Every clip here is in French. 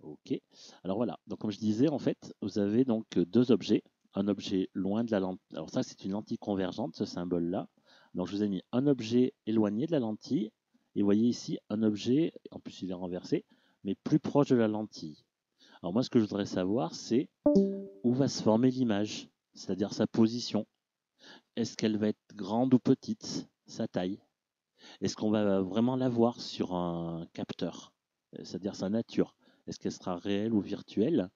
Ok. Alors voilà. Donc comme je disais, en fait, vous avez donc deux objets. Un objet loin de la lentille. Alors ça, c'est une lentille convergente, ce symbole-là. Donc je vous ai mis un objet éloigné de la lentille. Et vous voyez ici un objet, en plus il est renversé, mais plus proche de la lentille. Alors moi, ce que je voudrais savoir, c'est où va se former l'image, c'est-à-dire sa position. Est-ce qu'elle va être grande ou petite, sa taille? Est-ce qu'on va vraiment la voir sur un capteur, c'est-à-dire sa nature? Est-ce qu'elle sera réelle ou virtuelle?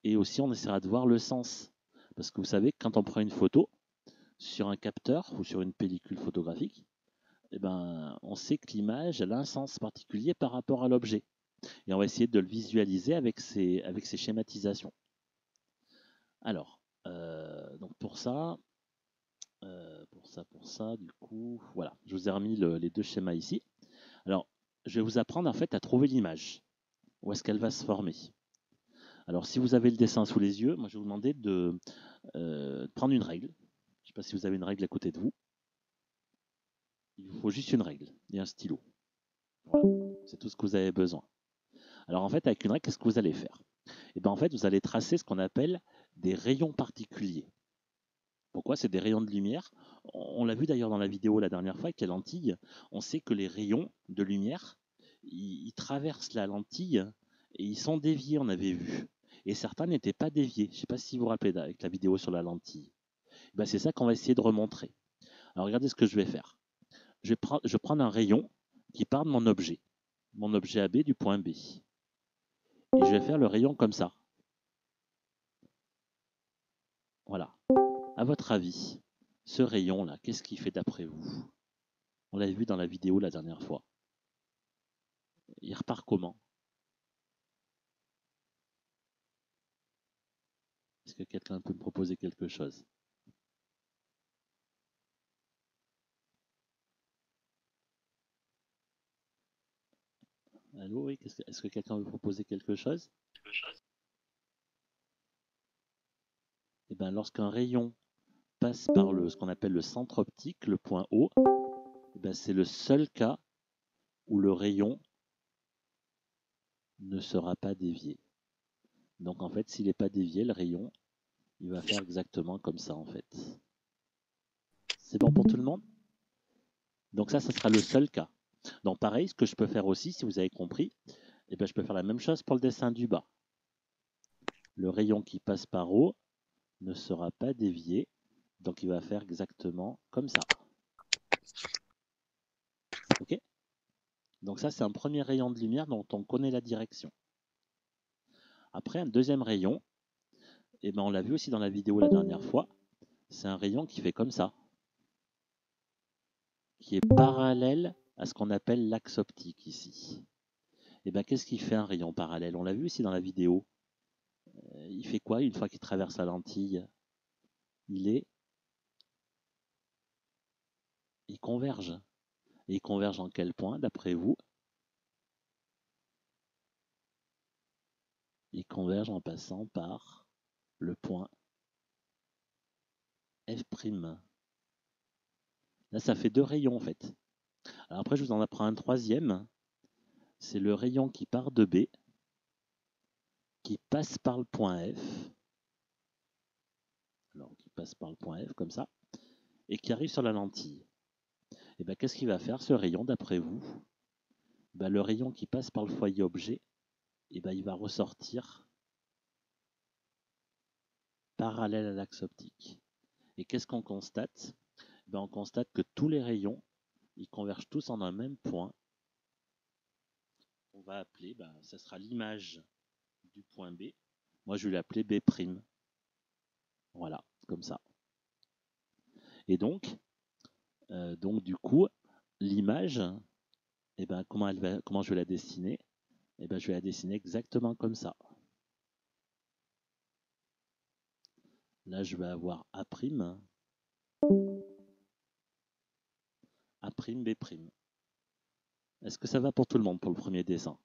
Et aussi, on essaiera de voir le sens. Parce que vous savez, quand on prend une photo sur un capteur ou sur une pellicule photographique, eh ben, on sait que l'image a un sens particulier par rapport à l'objet. Et on va essayer de le visualiser avec ces schématisations. Alors, donc pour ça, du coup, voilà, je vous ai remis les deux schémas ici. Alors, je vais vous apprendre en fait à trouver l'image. Où est-ce qu'elle va se former? Alors, si vous avez le dessin sous les yeux, moi je vais vous demander de prendre une règle. Je ne sais pas si vous avez une règle à côté de vous. Il vous faut juste une règle et un stylo. Voilà, c'est tout ce que vous avez besoin. Alors en fait, avec une règle, qu'est-ce que vous allez faire? Et bien en fait, vous allez tracer ce qu'on appelle des rayons particuliers. Pourquoi? C'est des rayons de lumière. On l'a vu d'ailleurs dans la vidéo la dernière fois avec les lentilles. On sait que les rayons de lumière, ils traversent la lentille et ils sont déviés, on avait vu. Et certains n'étaient pas déviés. Je ne sais pas si vous vous rappelez avec la vidéo sur la lentille. Ben, c'est ça qu'on va essayer de remontrer. Alors regardez ce que je vais faire. Je vais prendre un rayon qui part de mon objet AB du point B. Et je vais faire le rayon comme ça. Voilà. À votre avis, ce rayon-là, qu'est-ce qu'il fait d'après vous? On l'avait vu dans la vidéo la dernière fois. Il repart comment? Est-ce que quelqu'un peut me proposer quelque chose? Allô, oui, est-ce que quelqu'un veut proposer quelque chose? Eh bien, lorsqu'un rayon passe par ce qu'on appelle le centre optique, le point O, eh ben, c'est le seul cas où le rayon ne sera pas dévié. Donc en fait, s'il n'est pas dévié, le rayon, il va faire exactement comme ça en fait. C'est bon pour tout le monde? Donc ça sera le seul cas. Donc pareil, ce que je peux faire aussi, si vous avez compris, eh ben, je peux faire la même chose pour le dessin du bas. Le rayon qui passe par haut ne sera pas dévié, donc il va faire exactement comme ça. Ok? Donc ça, c'est un premier rayon de lumière dont on connaît la direction. Après, un deuxième rayon, eh ben, on l'a vu aussi dans la vidéo la dernière fois, c'est un rayon qui fait comme ça, qui est parallèle à ce qu'on appelle l'axe optique ici. Et bien, qu'est-ce qui fait un rayon parallèle? On l'a vu ici dans la vidéo. Il fait quoi une fois qu'il traverse la lentille? Il converge. Et il converge en quel point, d'après vous? Il converge en passant par le point F'. Là, ça fait deux rayons en fait. Alors après, je vous en apprends un troisième. C'est le rayon qui part de B, qui passe par le point F. Alors, qui passe par le point F comme ça, et qui arrive sur la lentille. Et bien, qu'est-ce qu'il va faire ce rayon d'après vous? Ben, le rayon qui passe par le foyer objet, et ben, il va ressortir parallèle à l'axe optique. Et qu'est-ce qu'on constate? Ben, on constate que tous les rayons, ils convergent tous en un même point. On va appeler, ben, ça sera l'image du point B. Moi, je vais l'appeler B'. Voilà, comme ça. Et donc du coup, l'image, eh ben, comment je vais la dessiner? Eh ben, je vais la dessiner exactement comme ça. Là, je vais avoir A', A', B'. Est-ce que ça va pour tout le monde pour le premier dessin?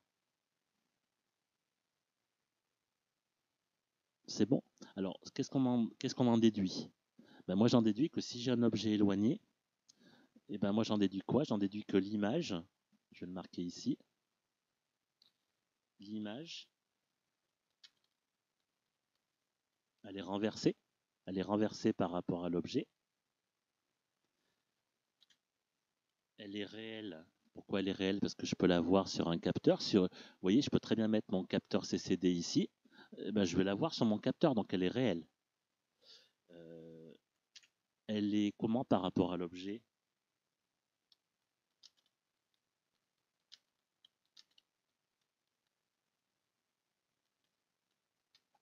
C'est bon? Alors, qu'est-ce qu'on en déduit? Ben, moi, j'en déduis que si j'ai un objet éloigné, eh ben, moi, j'en déduis quoi? J'en déduis que l'image, je vais le marquer ici, l'image Elle est renversée. Elle est renversée par rapport à l'objet. Elle est réelle. Pourquoi elle est réelle? Parce que je peux la voir sur un capteur. Vous voyez, je peux très bien mettre mon capteur CCD ici. Ben, je vais la voir sur mon capteur, donc elle est réelle. Elle est comment par rapport à l'objet?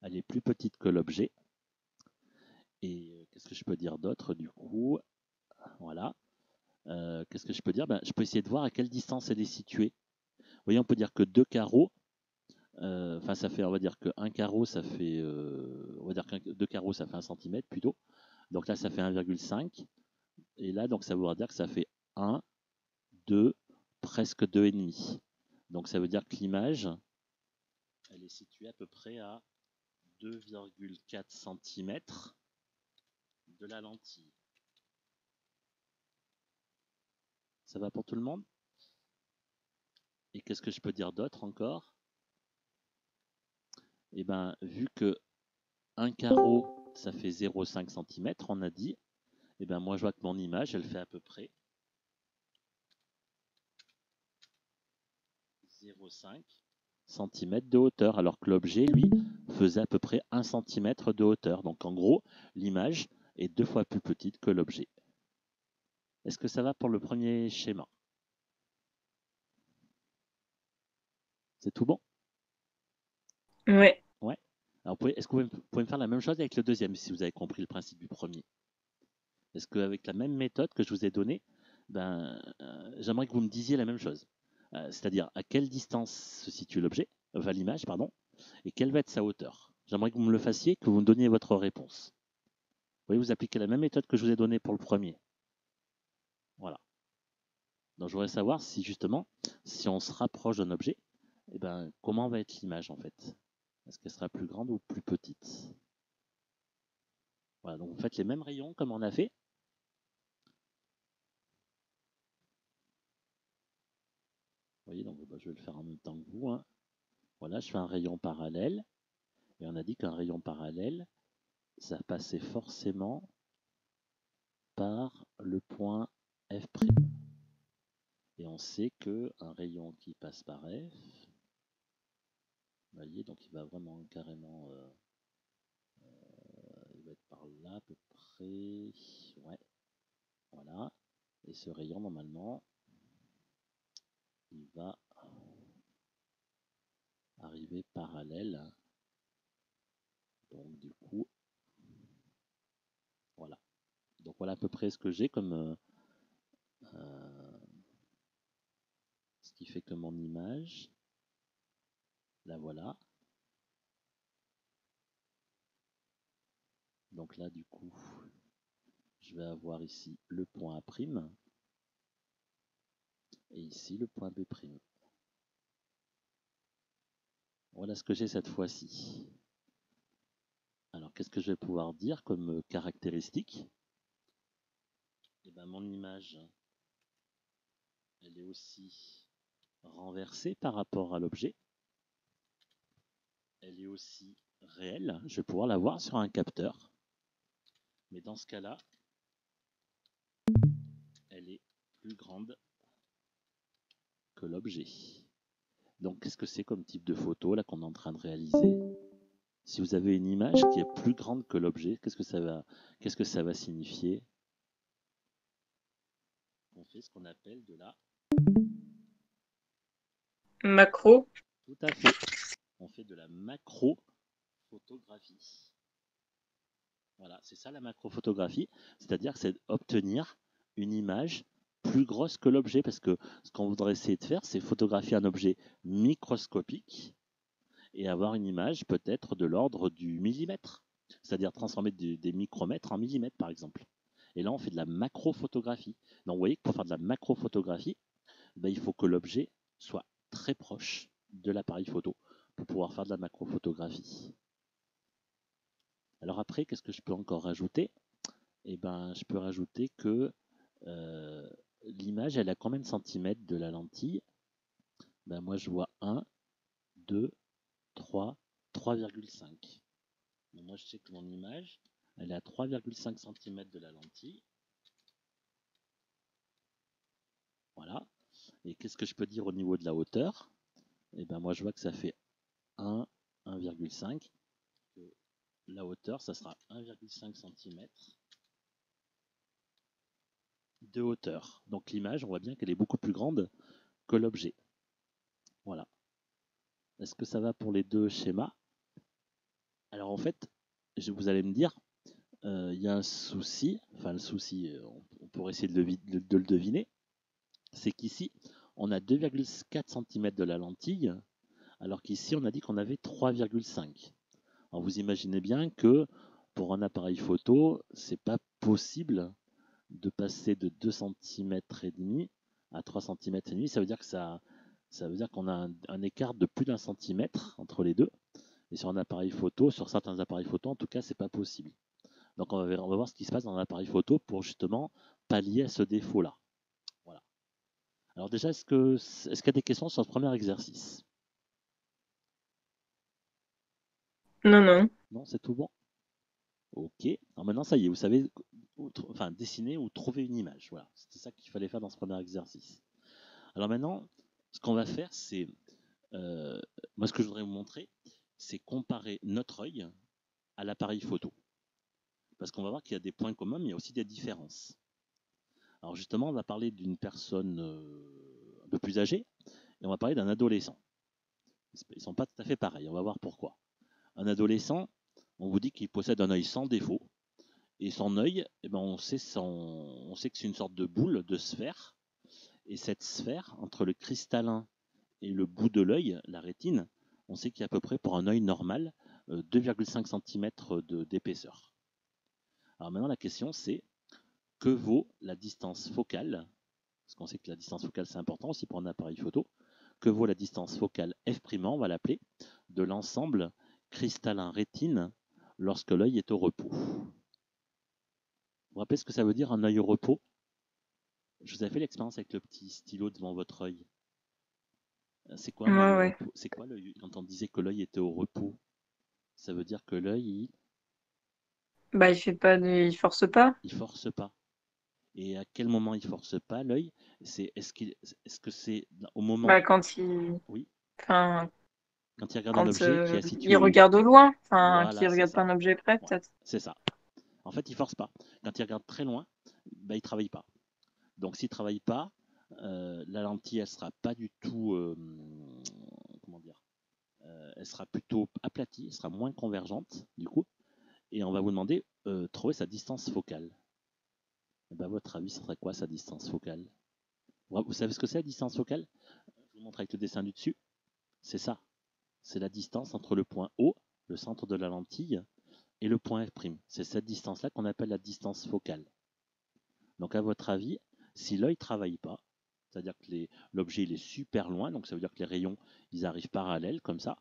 Elle est plus petite que l'objet. Et qu'est-ce que je peux dire d'autre du coup? Voilà. Qu'est-ce que je peux dire? Ben, je peux essayer de voir à quelle distance elle est située. Vous voyez, on peut dire que deux carreaux, enfin ça fait, on va dire qu'un carreau, ça fait, on va dire que deux carreaux, ça fait 1 centimètre plutôt. Donc là, ça fait 1,5. Et là, donc ça voudra dire que ça fait 1, 2, presque 2,5. Donc ça veut dire que l'image, elle est située à peu près à 2,4 cm de la lentille. Ça va pour tout le monde? Et qu'est-ce que je peux dire d'autre encore? Eh bien, vu que un carreau, ça fait 0,5 cm, on a dit, eh bien moi je vois que mon image, elle fait à peu près 0,5 cm de hauteur, alors que l'objet, lui, faisait à peu près 1 cm de hauteur. Donc en gros, l'image est 2 fois plus petite que l'objet. Est-ce que ça va pour le premier schéma? C'est tout bon? Ouais. Ouais. Alors est-ce que vous pouvez me faire la même chose avec le deuxième, si vous avez compris le principe du premier? Est-ce qu'avec la même méthode que je vous ai donnée, ben, j'aimerais que vous me disiez la même chose. C'est-à-dire à quelle distance se situe l'objet, enfin l'image, pardon, et quelle va être sa hauteur. J'aimerais que vous me le fassiez, que vous me donniez votre réponse. Vous voyez, vous appliquez la même méthode que je vous ai donnée pour le premier. Voilà. Donc je voudrais savoir si justement, si on se rapproche d'un objet, eh ben, comment va être l'image en fait? Est-ce qu'elle sera plus grande ou plus petite? Voilà, donc vous faites les mêmes rayons comme on a fait. Vous voyez, donc je vais le faire en même temps que vous, hein. Voilà, je fais un rayon parallèle. Et on a dit qu'un rayon parallèle, ça passait forcément par le point F'. Et on sait qu'un rayon qui passe par F, vous voyez, donc il va vraiment carrément, il va être par là à peu près, ouais, voilà. Et ce rayon, normalement, il va arriver parallèle. Donc du coup, voilà. Donc voilà à peu près ce que j'ai comme, ce qui fait que mon image, la voilà. Donc là, du coup, je vais avoir ici le point A', et ici le point B'. Voilà ce que j'ai cette fois-ci. Alors, qu'est-ce que je vais pouvoir dire comme caractéristique? Eh ben, mon image, elle est aussi renversée par rapport à l'objet. Elle est aussi réelle. Je vais pouvoir la voir sur un capteur. Mais dans ce cas-là, elle est plus grande que l'objet. Donc, qu'est-ce que c'est comme type de photo là qu'on est en train de réaliser? Si vous avez une image qui est plus grande que l'objet, qu'est-ce que ça va signifier? On fait ce qu'on appelle de la... Macro. Tout à fait. On fait de la macrophotographie. Voilà, c'est ça la macrophotographie, c'est-à-dire que c'est obtenir une image plus grosse que l'objet, parce que ce qu'on voudrait essayer de faire, c'est photographier un objet microscopique et avoir une image peut-être de l'ordre du millimètre, c'est-à-dire transformer des micromètres en millimètres par exemple. Et là, on fait de la macrophotographie. Donc vous voyez que pour faire de la macrophotographie, ben, il faut que l'objet soit très proche de l'appareil photo pour pouvoir faire de la macrophotographie. Alors après, qu'est-ce que je peux encore rajouter? Eh ben, je peux rajouter que l'image, elle a combien de centimètres de la lentille? Ben, moi, je vois 1, 2, 3, 3,5. Donc moi, je sais que mon image, elle est à 3,5 cm de la lentille. Voilà. Et qu'est-ce que je peux dire au niveau de la hauteur? Eh ben moi, je vois que ça fait 1, 1,5. La hauteur, ça sera 1,5 cm de hauteur. Donc l'image, on voit bien qu'elle est beaucoup plus grande que l'objet. Voilà. Est-ce que ça va pour les deux schémas? Alors en fait, vous allez me dire, il y a un souci, enfin le souci, on pourrait essayer de le deviner, c'est qu'ici, on a 2,4 cm de la lentille, alors qu'ici, on a dit qu'on avait 3,5. Alors vous imaginez bien que pour un appareil photo, c'est pas possible de passer de 2 cm et demi à 3 cm et demi. Ça veut dire que ça veut dire qu'on a un écart de plus d'un centimètre entre les deux. Et sur un appareil photo, sur certains appareils photo, en tout cas, c'est pas possible. Donc on va voir ce qui se passe dans un appareil photo pour justement pallier à ce défaut-là. Voilà. Alors déjà, est-ce qu'il y a des questions sur ce premier exercice? Non, non. Non, c'est tout bon? Ok. Alors maintenant, ça y est, vous savez enfin, dessiner ou trouver une image. Voilà, c'était ça qu'il fallait faire dans ce premier exercice. Alors maintenant, ce qu'on va faire, c'est... euh, moi, ce que je voudrais vous montrer, c'est comparer notre œil à l'appareil photo. Parce qu'on va voir qu'il y a des points communs, mais il y a aussi des différences. Alors justement, on va parler d'une personne un peu plus âgée, et on va parler d'un adolescent. Ils ne sont pas tout à fait pareils, on va voir pourquoi. Un adolescent, on vous dit qu'il possède un œil sans défaut, et son œil, eh ben on sait que c'est une sorte de boule, de sphère, et cette sphère, entre le cristallin et le bout de l'œil, la rétine, on sait qu'il y a à peu près pour un œil normal 2,5 cm d'épaisseur. Alors maintenant la question c'est, que vaut la distance focale, parce qu'on sait que la distance focale c'est important aussi pour un appareil photo, que vaut la distance focale f', on va l'appeler, de l'ensemble cristallin-rétine lorsque l'œil est au repos. Vous vous rappelez ce que ça veut dire un œil au repos? Je vous avais fait l'expérience avec le petit stylo devant votre œil. C'est quoi un œil Ouais, au ouais. repos? C'est quoi l'œil quand on disait que l'œil était au repos? Ça veut dire que l'œil, Bah, il fait pas il force pas. il force pas. Et à quel moment il force pas l'œil? Est-ce que c'est au moment, Bah, oui, enfin, quand il regarde un quand objet qui est situé il où? regarde au loin, enfin, qu'il Voilà, c'est regarde pas ça. un objet près, Ouais, peut-être. c'est ça. En fait, il force pas. Quand il regarde très loin, bah, il travaille pas. Donc, s'il travaille pas, la lentille, elle sera pas du tout, comment dire, elle sera plutôt aplatie, elle sera moins convergente, du coup. Et on va vous demander, trouver sa distance focale. Et ben, à votre avis, ce serait quoi sa distance focale? Vous savez ce que c'est la distance focale? Je vous montre avec le dessin du dessus. C'est ça. C'est la distance entre le point O, le centre de la lentille, et le point F'. C'est cette distance-là qu'on appelle la distance focale. Donc à votre avis, si l'œil ne travaille pas, c'est-à-dire que l'objet il est super loin, donc ça veut dire que les rayons ils arrivent parallèles comme ça,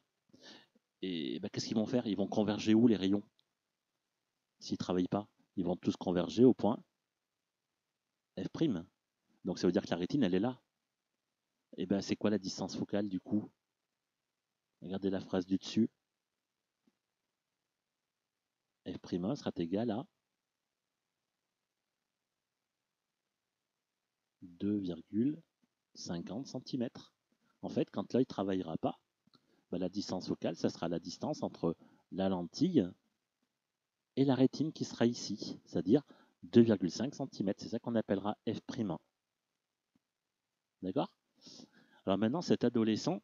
et ben, qu'est-ce qu'ils vont faire? Ils vont converger où les rayons? S'ils ne travaillent pas, ils vont tous converger au point F'. Donc ça veut dire que la rétine elle est là. Et ben c'est quoi la distance focale du coup? Regardez la phrase du dessus. F'1 sera égal à 2,50 cm. En fait, quand l'œil ne travaillera pas, bah, la distance focale, ça sera la distance entre la lentille et la rétine qui sera ici, c'est-à-dire 2,5 cm. C'est ça qu'on appellera f'1. D'accord? Alors maintenant, cet adolescent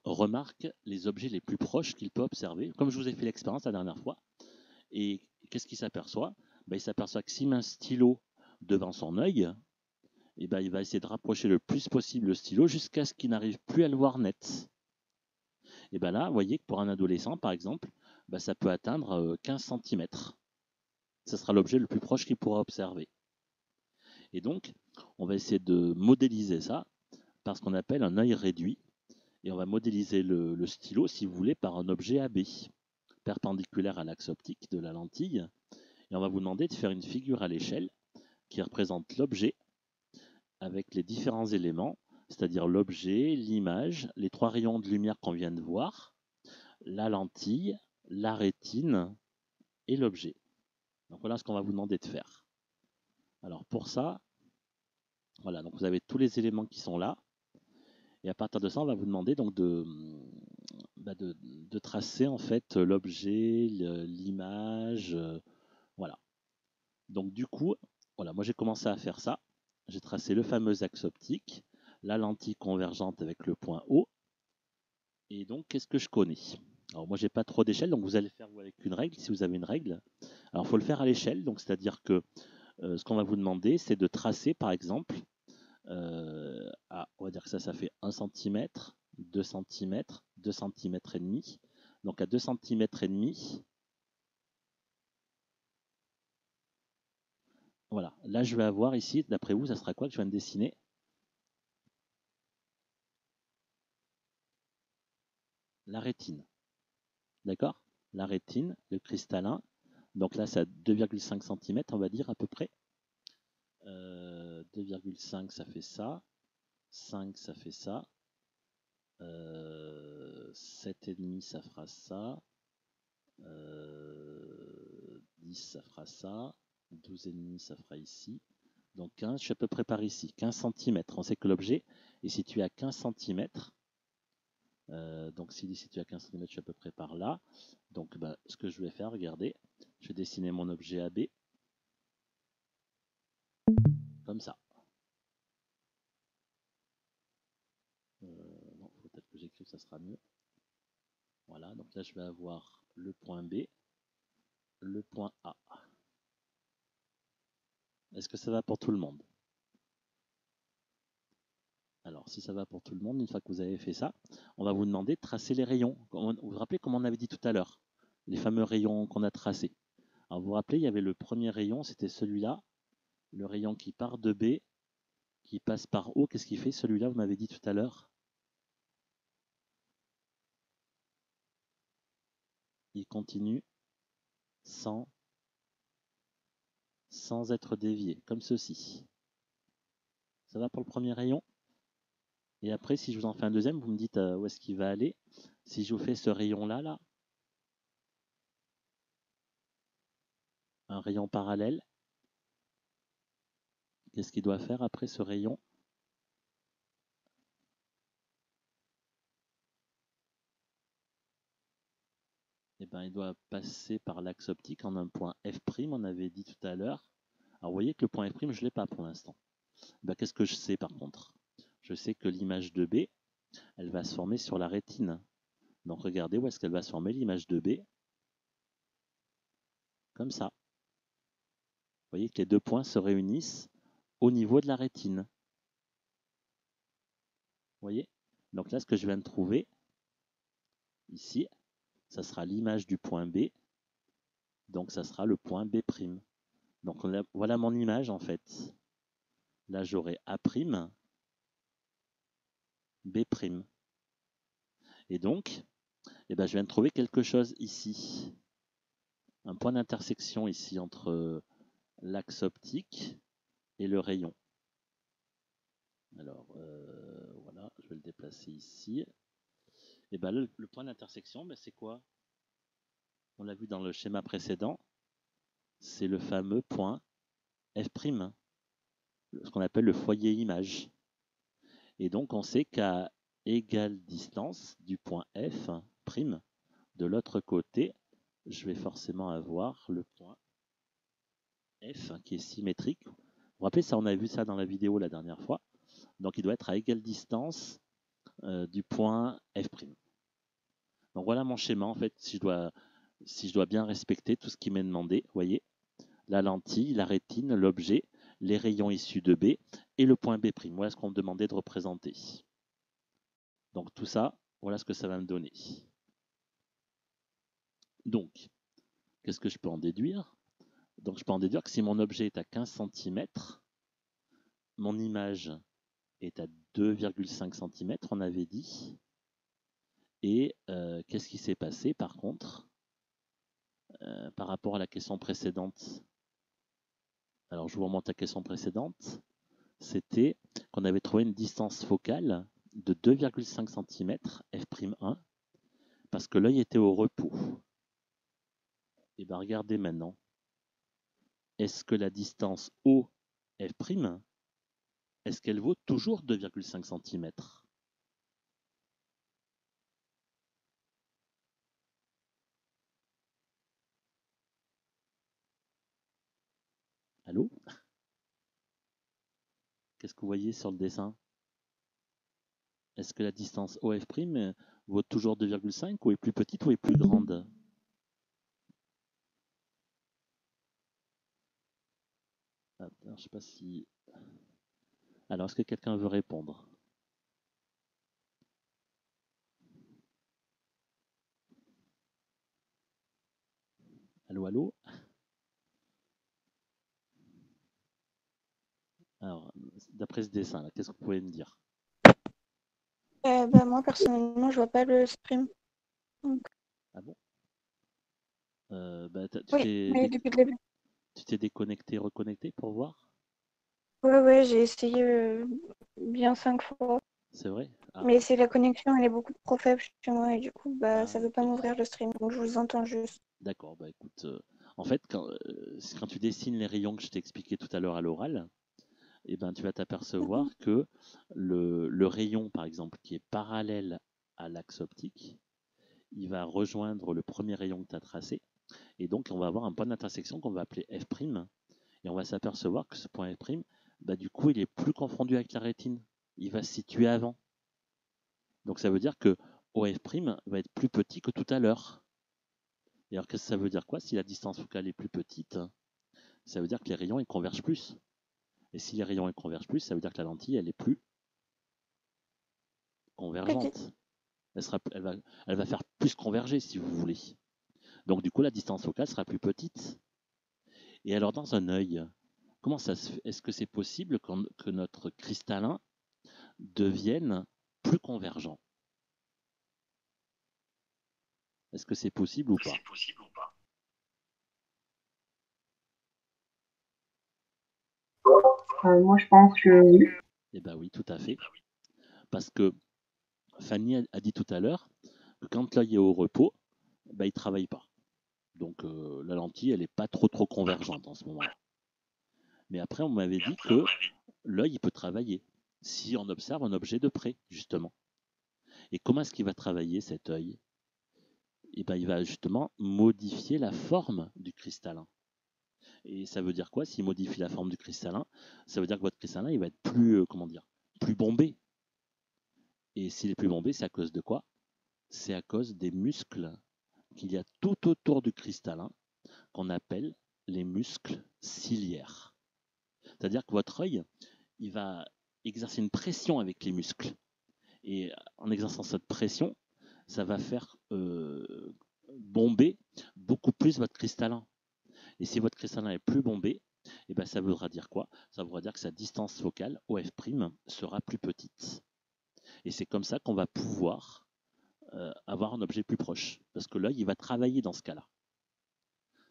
remarque les objets les plus proches qu'il peut observer, comme je vous ai fait l'expérience la dernière fois. Et qu'est-ce qu'il s'aperçoit? Il s'aperçoit que s'il met un stylo devant son œil, et il va essayer de rapprocher le plus possible le stylo jusqu'à ce qu'il n'arrive plus à le voir net. Et bien là, vous voyez que pour un adolescent, par exemple, ça peut atteindre 15 cm. Ce sera l'objet le plus proche qu'il pourra observer. Et donc, on va essayer de modéliser ça par ce qu'on appelle un œil réduit. Et on va modéliser le stylo, si vous voulez, par un objet AB, perpendiculaire à l'axe optique de la lentille. Et on va vous demander de faire une figure à l'échelle qui représente l'objet avec les différents éléments, c'est-à-dire l'objet, l'image, les trois rayons de lumière qu'on vient de voir, la lentille la rétine et l'objet. Donc voilà ce qu'on va vous demander de faire. Alors pour ça, voilà, donc vous avez tous les éléments qui sont là. Et à partir de ça, on va vous demander donc de tracer en fait l'objet, l'image, voilà. Donc du coup, voilà, moi j'ai commencé à faire ça. J'ai tracé le fameux axe optique, la lentille convergente avec le point O. Et donc, qu'est-ce que je connais? Alors moi, j'ai pas trop d'échelle, donc vous allez faire vous avec une règle, si vous avez une règle. Alors, il faut le faire à l'échelle, donc c'est-à-dire que ce qu'on va vous demander, c'est de tracer, par exemple, on va dire que ça fait 1 cm, 2 cm, 2 cm et demi. Donc à 2 cm et demi, voilà. Là, je vais avoir ici, d'après vous, ça sera quoi que je viens de dessiner? La rétine. D'accord? La rétine, le cristallin. Donc là, c'est à 2,5 cm, on va dire à peu près. 2,5 ça fait ça. 5 ça fait ça. 7,5 ça fera ça. 10 ça fera ça. 12,5 ça fera ici. Donc 15, je suis à peu près par ici. 15 cm. On sait que l'objet est situé à 15 cm. Donc s'il est situé à 15 cm, je suis à peu près par là. Donc ce que je vais faire, regardez, je vais dessiner mon objet AB. Comme ça. Non, faut peut-être que j'écrive, ça sera mieux. Voilà, donc là je vais avoir le point B, le point A. Est-ce que ça va pour tout le monde? Alors, si ça va pour tout le monde, une fois que vous avez fait ça, on va vous demander de tracer les rayons. Vous vous rappelez comment on avait dit tout à l'heure? Les fameux rayons qu'on a tracés. Alors, vous vous rappelez, il y avait le premier rayon, c'était celui-là. Le rayon qui part de B, qui passe par O. Qu'est-ce qu'il fait celui-là, vous m'avez dit tout à l'heure? Il continue sans, sans être dévié, comme ceci. Ça va pour le premier rayon? Et après, si je vous en fais un deuxième, vous me dites où est-ce qu'il va aller. Si je vous fais ce rayon-là, là, un rayon parallèle, qu'est-ce qu'il doit faire après ce rayon? Eh ben, il doit passer par l'axe optique en un point F', on avait dit tout à l'heure. Alors, vous voyez que le point F', je ne l'ai pas pour l'instant. Ben, qu'est-ce que je sais par contre? Je sais que l'image de B, elle va se former sur la rétine. Donc, regardez où est-ce qu'elle va se former, l'image de B. Comme ça. Vous voyez que les deux points se réunissent au niveau de la rétine. Vous voyez? Donc là, ce que je viens de trouver, ici, ça sera l'image du point B. Donc, ça sera le point B'. Donc, voilà mon image, en fait. Là, j'aurai A', B'. Et donc, eh ben, je viens de trouver quelque chose ici. Un point d'intersection ici entre l'axe optique et le rayon. Alors, voilà, je vais le déplacer ici. Et ben, le point d'intersection, ben, c'est quoi? On l'a vu dans le schéma précédent. C'est le fameux point F', ce qu'on appelle le foyer image. Et donc, on sait qu'à égale distance du point F', de l'autre côté, je vais forcément avoir le point F qui est symétrique. Vous vous rappelez ça, on a vu ça dans la vidéo la dernière fois. Donc il doit être à égale distance du point F'. Donc voilà mon schéma en fait, si je dois bien respecter tout ce qui m'est demandé. Vous voyez, la lentille, la rétine, l'objet, les rayons issus de B et le point B'. Voilà ce qu'on me demandait de représenter. Donc tout ça, voilà ce que ça va me donner. Donc, qu'est-ce que je peux en déduire? Donc je peux en déduire que si mon objet est à 15 cm, mon image est à 2,5 cm, on avait dit. Et qu'est-ce qui s'est passé par contre par rapport à la question précédente? Alors je vous remonte à la question précédente. C'était qu'on avait trouvé une distance focale de 2,5 cm, F'1, parce que l'œil était au repos. Et bien regardez maintenant. Est-ce que la distance OF', est-ce qu'elle vaut toujours 2,5 cm? Allô? Qu'est-ce que vous voyez sur le dessin? Est-ce que la distance OF' vaut toujours 2,5 ou est plus petite ou est plus grande? Alors, je ne sais pas si... Alors, est-ce que quelqu'un veut répondre? Allô, allô? Alors, d'après ce dessin, là, qu'est-ce que vous pouvez me dire? Moi, personnellement, je vois pas le stream. Donc, Ah bon? oui, mais depuis le début. Tu t'es déconnecté, reconnecté pour voir? Ouais, j'ai essayé bien 5 fois. C'est vrai? Ah, Mais c'est la connexion, elle est beaucoup trop faible chez moi et du coup, ça veut pas ok. m'ouvrir le stream. Donc, je vous entends juste. D'accord, bah écoute, en fait, quand tu dessines les rayons que je t'ai expliqué tout à l'heure à l'oral, eh ben, tu vas t'apercevoir que le rayon, par exemple, qui est parallèle à l'axe optique, il va rejoindre le premier rayon que tu as tracé. Et donc, on va avoir un point d'intersection qu'on va appeler F'. Et on va s'apercevoir que ce point F', bah, du coup, il est plus confondu avec la rétine. Il va se situer avant. Donc, ça veut dire que OF' va être plus petit que tout à l'heure. Et alors, qu'est-ce que ça veut dire quoi? Si la distance focale est plus petite, ça veut dire que les rayons ils convergent plus. Et si les rayons ils convergent plus, ça veut dire que la lentille elle est plus Petite. convergente. Elle va faire plus converger si vous voulez. Donc du coup la distance focale sera plus petite. Et alors dans un œil, comment ça se fait? Est-ce que c'est possible que notre cristallin devienne plus convergent? Est-ce que c'est possible ou pas? Moi, je pense que oui. Eh bien oui, tout à fait. Parce que Fanny a dit tout à l'heure que quand l'œil est au repos, bah, il ne travaille pas. Donc la lentille, elle n'est pas trop convergente en ce moment-là. Mais après, on m'avait dit que l'œil, il peut travailler si on observe un objet de près, justement. Et comment est-ce qu'il va travailler cet œil? Eh ben, il va justement modifier la forme du cristallin. Et ça veut dire quoi? S'il modifie la forme du cristallin, ça veut dire que votre cristallin, il va être plus, comment dire, plus bombé. Et s'il est plus bombé, c'est à cause de quoi? C'est à cause des muscles qu'il y a tout autour du cristallin, qu'on appelle les muscles ciliaires. C'est-à-dire que votre œil, il va exercer une pression avec les muscles. Et en exerçant cette pression, ça va faire bomber beaucoup plus votre cristallin. Et si votre cristallin est plus bombé, eh ben ça voudra dire quoi? Ça voudra dire que sa distance focale, OF', sera plus petite. Et c'est comme ça qu'on va pouvoir avoir un objet plus proche. Parce que l'œil, il va travailler dans ce cas-là.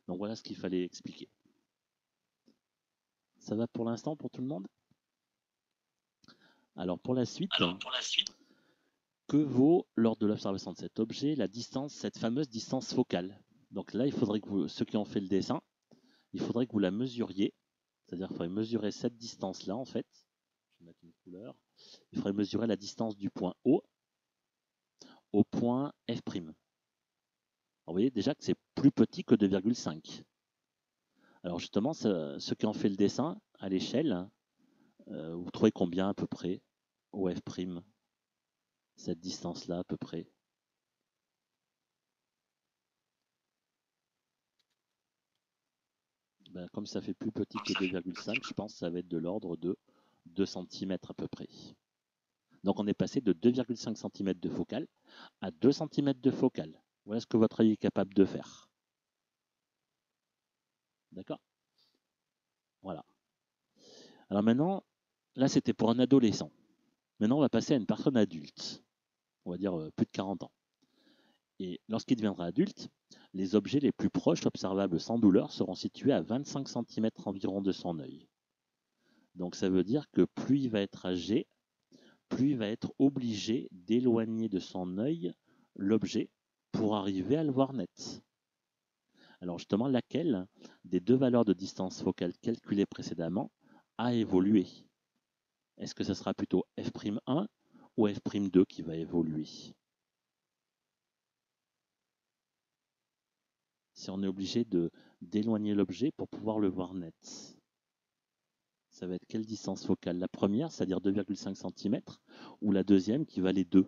Donc voilà ce qu'il fallait expliquer. Ça va pour l'instant pour tout le monde? Alors pour la suite, que vaut, lors de l'observation de cet objet, la distance, cette fameuse distance focale? Donc là, il faudrait que vous, ceux qui ont fait le dessin, il faudrait que vous la mesuriez. C'est-à-dire qu'il faudrait mesurer cette distance-là, en fait. Je vais mettre une couleur. Il faudrait mesurer la distance du point O au point F'. Alors, vous voyez déjà que c'est plus petit que 2,5. Alors justement, ceux qui ont fait le dessin à l'échelle, vous trouvez combien à peu près au F', cette distance-là à peu près? Ben, comme ça fait plus petit que 2,5, je pense que ça va être de l'ordre de 2 cm à peu près. Donc on est passé de 2,5 cm de focale à 2 cm de focale. Voilà ce que votre œil est capable de faire. D'accord? Voilà. Alors maintenant, là c'était pour un adolescent. Maintenant on va passer à une personne adulte. On va dire plus de 40 ans. Et lorsqu'il deviendra adulte, les objets les plus proches observables sans douleur seront situés à 25 cm environ de son œil. Donc ça veut dire que plus il va être âgé, plus il va être obligé d'éloigner de son œil l'objet pour arriver à le voir net. Alors justement, laquelle des deux valeurs de distance focale calculées précédemment a évolué? Est-ce que ce sera plutôt f'1 ou f'2 qui va évoluer? Si on est obligé d'éloigner l'objet pour pouvoir le voir net, ça va être quelle distance focale? La première, c'est-à-dire 2,5 cm, ou la deuxième qui valait 2?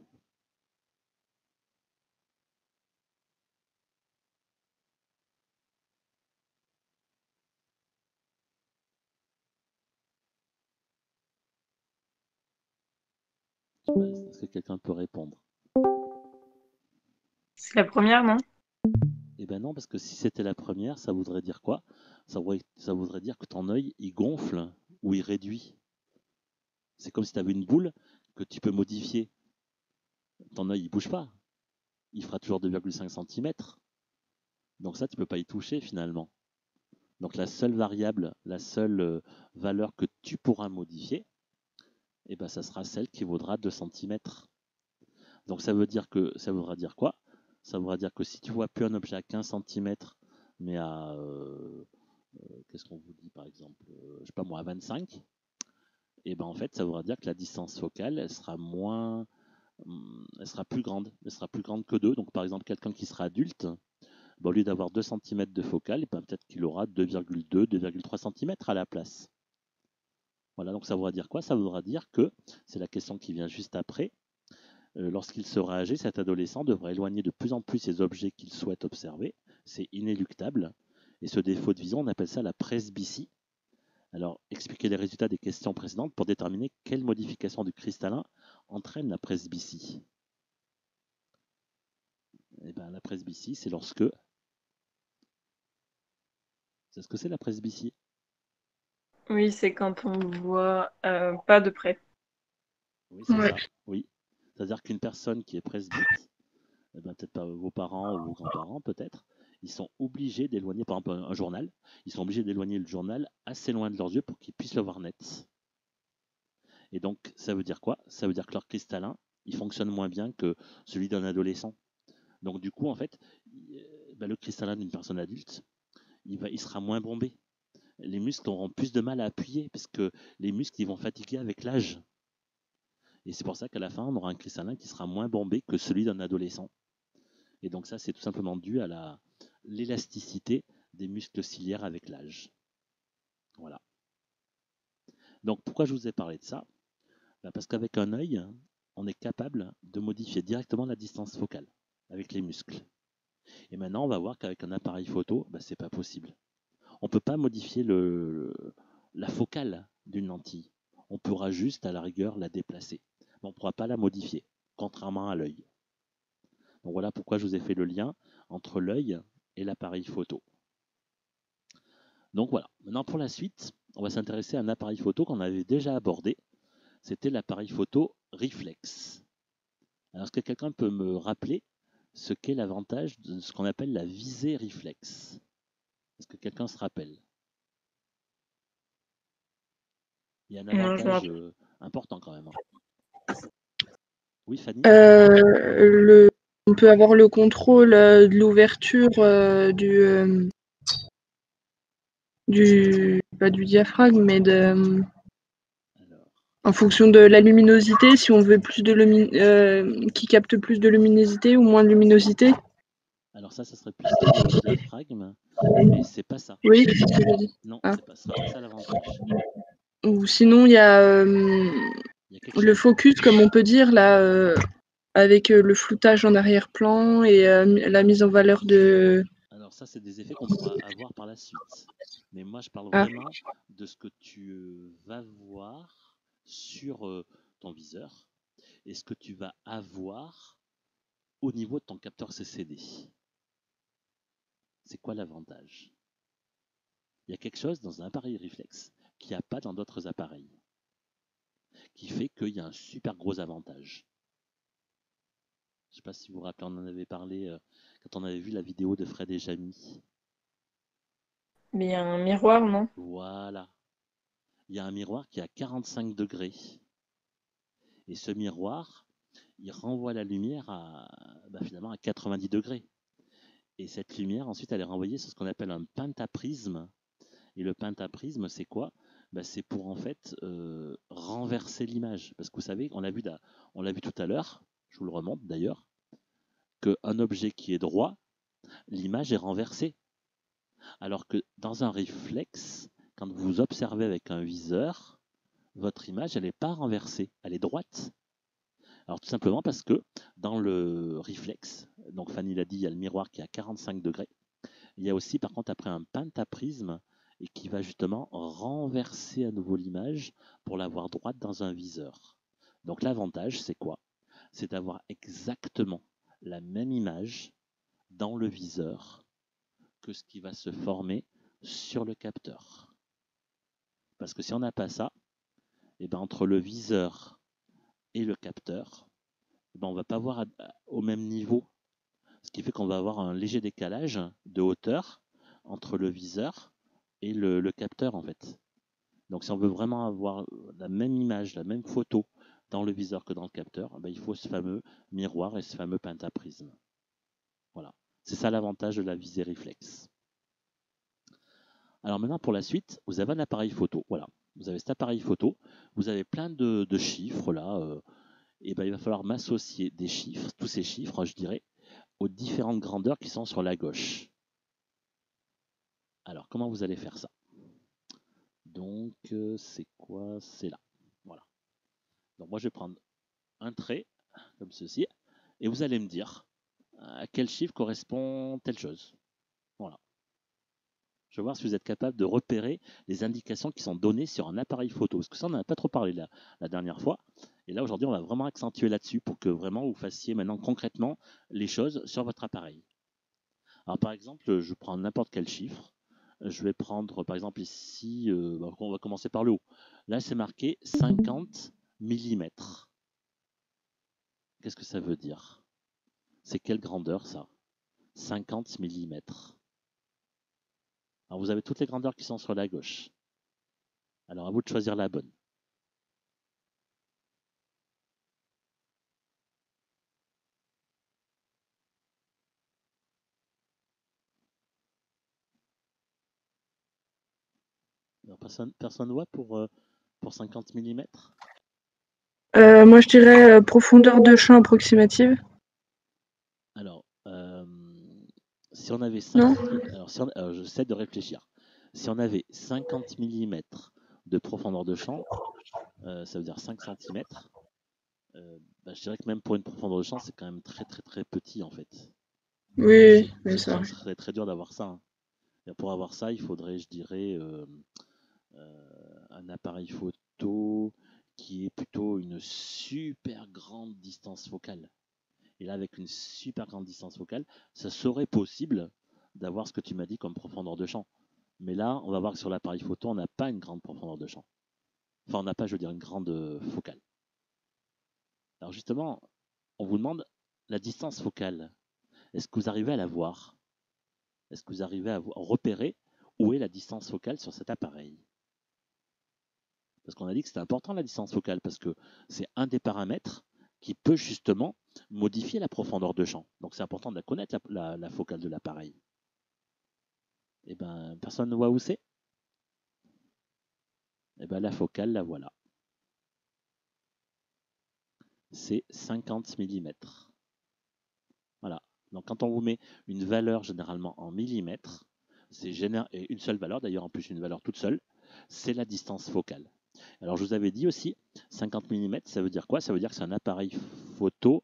Est-ce que quelqu'un peut répondre? C'est la première, non? Eh ben non, parce que si c'était la première, ça voudrait dire quoi? Ça voudrait dire que ton œil, il gonfle ou il réduit. C'est comme si tu avais une boule que tu peux modifier. Ton œil, il bouge pas. Il fera toujours 2,5 cm. Donc ça, tu peux pas y toucher finalement. Donc la seule variable, la seule valeur que tu pourras modifier, eh ben, ça sera celle qui vaudra 2 cm. Donc ça voudra dire quoi? Ça voudra dire que si tu vois plus un objet à 15 cm, mais à qu'est-ce qu'on vous dit par exemple, je sais pas moi, à 25, et ben en fait ça voudra dire que la distance focale elle sera elle sera plus grande, que 2. Donc par exemple quelqu'un qui sera adulte, ben, au lieu d'avoir 2 cm de focale, ben, peut-être qu'il aura 2,2, 2,3 cm à la place. Voilà, donc ça voudra dire quoi? Ça voudra dire que, c'est la question qui vient juste après, lorsqu'il sera âgé, cet adolescent devra éloigner de plus en plus ces objets qu'il souhaite observer. C'est inéluctable. Et ce défaut de vision, on appelle ça la presbytie. Alors, expliquez les résultats des questions précédentes pour déterminer quelle modification du cristallin entraîne la presbytie. Eh bien, la presbytie, c'est lorsque... C'est ce que c'est la presbytie? Oui, c'est quand on voit pas de près. Oui, c'est Ouais. ça. Oui. C'est-à-dire qu'une personne qui est presbyte, eh ben, peut-être pas vos parents ou vos grands-parents, peut-être, ils sont obligés d'éloigner, par exemple, un journal, ils sont obligés d'éloigner le journal assez loin de leurs yeux pour qu'ils puissent le voir net. Et donc, ça veut dire quoi? Ça veut dire que leur cristallin, il fonctionne moins bien que celui d'un adolescent. Donc, du coup, en fait, le cristallin d'une personne adulte, il sera moins bombé. Les muscles auront plus de mal à appuyer parce que les muscles, ils vont fatiguer avec l'âge. Et c'est pour ça qu'à la fin, on aura un cristallin qui sera moins bombé que celui d'un adolescent. Et donc ça, c'est tout simplement dû à l'élasticité des muscles ciliaires avec l'âge. Voilà. Donc pourquoi je vous ai parlé de ça? Parce qu'avec un œil, on est capable de modifier directement la distance focale avec les muscles. Et maintenant, on va voir qu'avec un appareil photo, c'est pas possible. On ne peut pas modifier la focale d'une lentille. On pourra juste, à la rigueur, la déplacer. Mais on ne pourra pas la modifier, contrairement à l'œil. Donc voilà pourquoi je vous ai fait le lien entre l'œil et l'appareil photo. Donc voilà, maintenant pour la suite, on va s'intéresser à un appareil photo qu'on avait déjà abordé. C'était l'appareil photo Reflex. Alors est-ce que quelqu'un peut me rappeler ce qu'est l'avantage de ce qu'on appelle la visée Reflex? Est-ce que quelqu'un se rappelle? Il y a un Non, je me avantage rappelle. important quand même. Oui, Fanny? On peut avoir le contrôle de l'ouverture pas du diaphragme, mais Alors, en fonction de la luminosité, si on veut qui capte plus de luminosité ou moins de luminosité. alors ça serait plus lié au diaphragme, mais c'est pas ça. Oui, c'est ce que j'ai dit. Non, Ah. ce sera pas ça l'avantage. Ou sinon, il y a Il y a quelque le chose. focus, comme on peut dire, là, avec le floutage en arrière-plan et la mise en valeur de... Alors ça, c'est des effets qu'on pourra avoir par la suite. Mais moi, je parle Ah, vraiment de ce que tu vas voir sur ton viseur et ce que tu vas avoir au niveau de ton capteur CCD. C'est quoi l'avantage? Il y a quelque chose dans un appareil réflexe qu'il n'y a pas dans d'autres appareils, qui fait qu'il y a un super gros avantage. Je ne sais pas si vous vous rappelez, on en avait parlé quand on avait vu la vidéo de Fred et Jamy. Mais il y a un miroir, non? Voilà. Il y a un miroir qui est à 45 degrés. Et ce miroir, il renvoie la lumière finalement à 90 degrés. Et cette lumière, ensuite, elle est renvoyée sur ce qu'on appelle un pentaprisme. Et le pentaprisme, c'est quoi? C'est pour en fait renverser l'image. Parce que vous savez, on l'a vu tout à l'heure, je vous le remonte d'ailleurs, qu'un objet qui est droit, l'image est renversée. Alors que dans un réflexe, quand vous observez avec un viseur, votre image, elle n'est pas renversée, elle est droite. Alors tout simplement parce que dans le réflexe, donc Fanny l'a dit, il y a le miroir qui est à 45 degrés. Il y a aussi par contre après un pentaprisme et qui va justement renverser à nouveau l'image pour l'avoir droite dans un viseur. Donc l'avantage, c'est quoi? C'est d'avoir exactement la même image dans le viseur que ce qui va se former sur le capteur. Parce que si on n'a pas ça, entre le viseur et le capteur, on ne va pas voir au même niveau. Ce qui fait qu'on va avoir un léger décalage de hauteur entre le viseur et le capteur en fait. Donc si on veut vraiment avoir la même image, la même photo dans le viseur que dans le capteur, il faut ce fameux miroir et ce fameux pentaprisme. Voilà. C'est ça l'avantage de la visée réflexe. Alors maintenant pour la suite, vous avez un appareil photo. Voilà. Vous avez cet appareil photo, vous avez plein de chiffres là, et il va falloir m'associer des chiffres, tous ces chiffres, je dirais, aux différentes grandeurs qui sont sur la gauche. Alors, comment vous allez faire ça? Donc, c'est quoi? C'est là. Voilà. Donc, moi, je vais prendre un trait, comme ceci, et vous allez me dire à quel chiffre correspond telle chose. Voilà. Je vais voir si vous êtes capable de repérer les indications qui sont données sur un appareil photo. Parce que ça, on n'en a pas trop parlé la dernière fois. Et là, aujourd'hui, on va vraiment accentuer là-dessus pour que vraiment vous fassiez maintenant concrètement les choses sur votre appareil. Alors, par exemple, je prends n'importe quel chiffre. Je vais prendre, par exemple, ici, on va commencer par le haut. Là, c'est marqué 50 mm. Qu'est-ce que ça veut dire? C'est quelle grandeur, ça? 50 mm. Alors, vous avez toutes les grandeurs qui sont sur la gauche. Alors, à vous de choisir la bonne. Alors, personne voit pour 50 mm? Moi, je dirais profondeur de champ approximative. Alors, si on avait Non 50 alors, j'essaie de réfléchir. Si on avait 50 mm de profondeur de champ, ça veut dire 5 cm. Je dirais que même pour une profondeur de champ, c'est quand même très très très petit en fait. Oui, Ce ça. serait très dur d'avoir ça. Hein. Et pour avoir ça, il faudrait, je dirais, un appareil photo qui ait plutôt une super grande distance focale. Et là, avec une super grande distance focale, ça serait possible d'avoir ce que tu m'as dit comme profondeur de champ. Mais là, on va voir que sur l'appareil photo, on n'a pas une grande profondeur de champ. Enfin, on n'a pas, je veux dire, une grande focale. Alors justement, on vous demande la distance focale. Est-ce que vous arrivez à la voir? Est-ce que vous arrivez à repérer où est la distance focale sur cet appareil? Parce qu'on a dit que c'était important la distance focale, parce que c'est un des paramètres qui peut justement modifier la profondeur de champ. Donc c'est important de la connaître, la focale de l'appareil. Eh bien, personne ne voit où c'est? Eh bien, la focale, la voilà. C'est 50 mm. Voilà. Donc quand on vous met une valeur généralement en millimètres, c'est et une seule valeur, d'ailleurs en plus une valeur toute seule, c'est la distance focale. Alors je vous avais dit aussi, 50 mm, ça veut dire quoi? Ça veut dire que c'est un appareil photo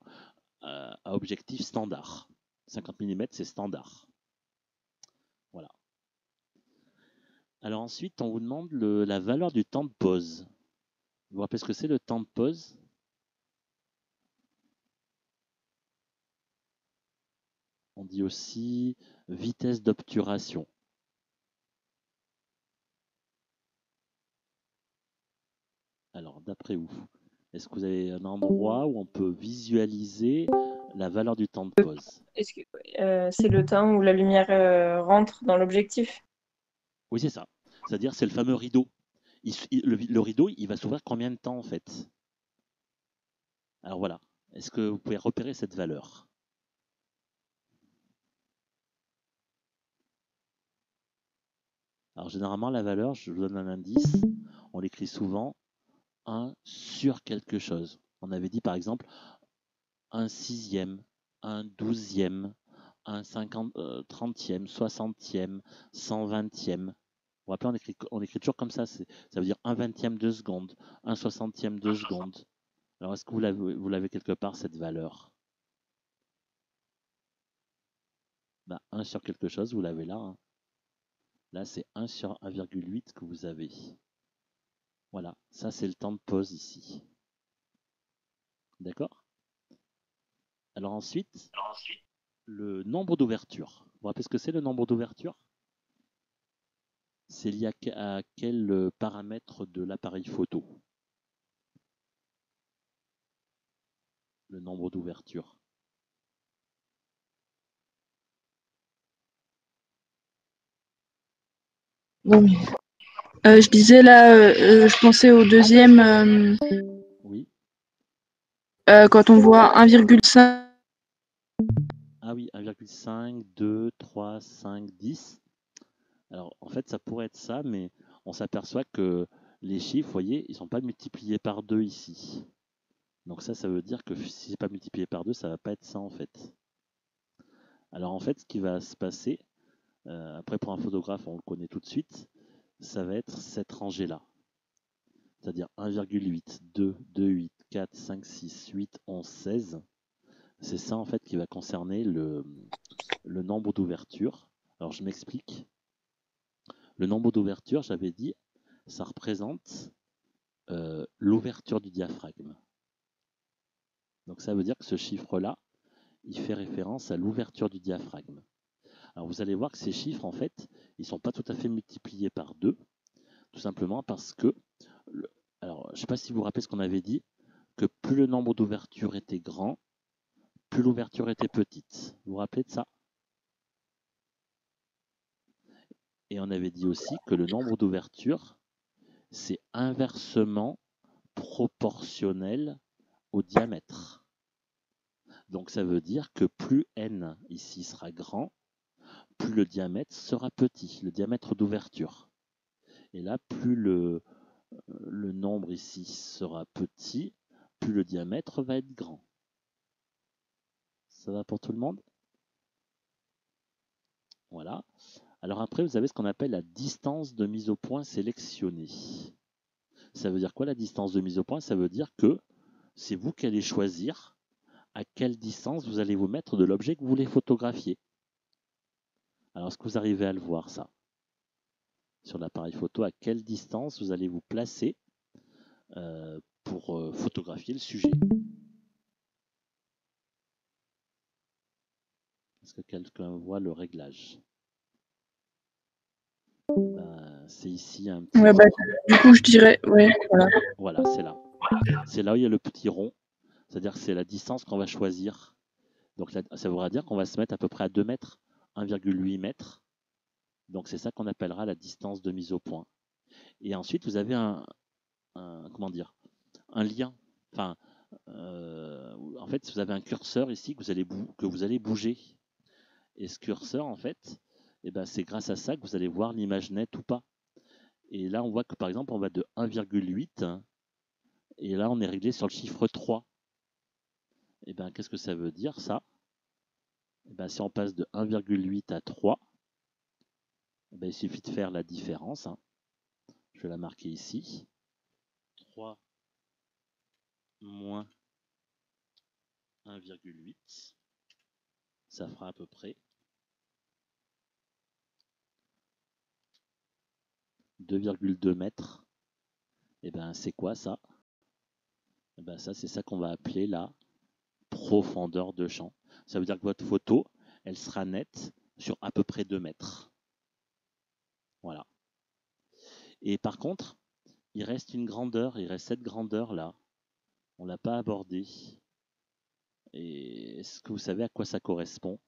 à objectif standard. 50 mm, c'est standard. Voilà. Alors ensuite, on vous demande la valeur du temps de pause. Vous vous rappelez ce que c'est le temps de pause? On dit aussi vitesse d'obturation. Alors, d'après vous, est-ce que vous avez un endroit où on peut visualiser la valeur du temps de pause? Est-ce que c'est le temps où la lumière rentre dans l'objectif? Oui, c'est ça. C'est-à-dire, c'est le fameux rideau. Le rideau, il va s'ouvrir combien de temps en fait? Alors voilà. Est-ce que vous pouvez repérer cette valeur? Alors généralement, la valeur, je vous donne un indice, on l'écrit souvent 1 sur quelque chose. On avait dit par exemple 1 sixième, 1 douzième, un 30e, 60e, 120e. Vous vous rappelez, on écrit toujours comme ça, ça veut dire 1 vingtième de seconde, 1 soixantième de seconde. Alors est-ce que vous l'avez quelque part cette valeur? 1 sur quelque chose, vous l'avez là. Hein. Là, c'est 1 sur 1,8 que vous avez. Voilà, ça c'est le temps de pause ici. D'accord? Alors ensuite, le nombre d'ouvertures. Vous vous rappelez ce que c'est le nombre d'ouvertures? C'est lié à quel paramètre de l'appareil photo? Le nombre d'ouvertures. Bon. Je disais là, je pensais au deuxième, Oui. quand on voit 1,5. Ah oui, 1,5, 2, 3, 5, 10. Alors en fait, ça pourrait être ça, mais on s'aperçoit que les chiffres, vous voyez, ils ne sont pas multipliés par 2 ici. Donc ça veut dire que si c'est pas multiplié par 2, ça va pas être ça en fait. Alors en fait, ce qui va se passer, après pour un photographe, on le connaît tout de suite, ça va être cette rangée-là. C'est-à-dire 1,8, 2, 2, 8, 4, 5, 6, 8, 11, 16. C'est ça en fait qui va concerner le nombre d'ouvertures. Alors je m'explique. Le nombre d'ouvertures, j'avais dit, ça représente l'ouverture du diaphragme. Donc ça veut dire que ce chiffre-là, il fait référence à l'ouverture du diaphragme. Alors vous allez voir que ces chiffres, en fait, ils ne sont pas tout à fait multipliés par 2, tout simplement parce que, alors je ne sais pas si vous vous rappelez ce qu'on avait dit, que plus le nombre d'ouvertures était grand, plus l'ouverture était petite. Vous vous rappelez de ça? Et on avait dit aussi que le nombre d'ouvertures, c'est inversement proportionnel au diamètre. Donc ça veut dire que plus n ici sera grand, plus le diamètre sera petit, le diamètre d'ouverture. Et là, plus le nombre ici sera petit, plus le diamètre va être grand. Ça va pour tout le monde? Voilà. Alors après, vous avez ce qu'on appelle la distance de mise au point sélectionnée. Ça veut dire quoi la distance de mise au point? Ça veut dire que c'est vous qui allez choisir à quelle distance vous allez vous mettre de l'objet que vous voulez photographier. Alors, est-ce que vous arrivez à le voir, ça? Sur l'appareil photo, à quelle distance vous allez vous placer pour photographier le sujet? Est-ce que quelqu'un voit le réglage? C'est ici un petit... Ouais, du coup, je dirais, ouais, voilà. Voilà, c'est là. C'est là où il y a le petit rond. C'est-à-dire que c'est la distance qu'on va choisir. Donc ça voudra dire qu'on va se mettre à peu près à 2 mètres, 1,8 mètres. Donc c'est ça qu'on appellera la distance de mise au point. Et ensuite, vous avez comment dire, un lien. Enfin, en fait, vous avez un curseur ici que vous allez bouger. Et ce curseur, en fait, c'est grâce à ça que vous allez voir l'image nette ou pas. Et là, on voit que par exemple, on va de 1,8 et là, on est réglé sur le chiffre 3. Et qu'est-ce que ça veut dire, ça? Si on passe de 1,8 à 3, il suffit de faire la différence. Hein. Je vais la marquer ici. 3 moins 1,8, ça fera à peu près 2,2 mètres. Et c'est quoi ça? Ça, c'est ça qu'on va appeler la profondeur de champ. Ça veut dire que votre photo, elle sera nette sur à peu près 2 mètres. Voilà. Et par contre, il reste une grandeur, il reste cette grandeur-là. On ne l'a pas abordée. Et est-ce que vous savez à quoi ça correspond?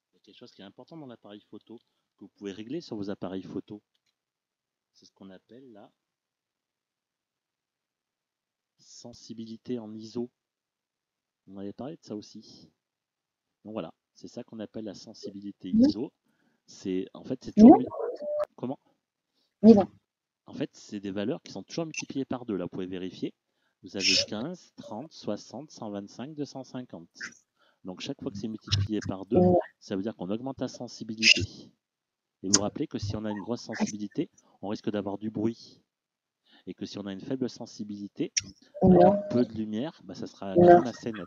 Il y a quelque chose qui est important dans l'appareil photo, que vous pouvez régler sur vos appareils photo. C'est ce qu'on appelle la sensibilité en ISO. On avait parlé de ça aussi. Donc voilà, C'est ça qu'on appelle la sensibilité Mhm. ISO. En fait, c'est toujours... Comment? Dis-donc. En fait, c'est des valeurs qui sont toujours multipliées par 2. Là, vous pouvez vérifier. Vous avez 15, 30, 60, 125, 250. Donc, chaque fois que c'est multiplié par 2, ça veut dire qu'on augmente la sensibilité. Et vous vous rappelez que si on a une grosse sensibilité, on risque d'avoir du bruit. Et que si on a une faible sensibilité, avec un peu de lumière, ça sera quand même assez net.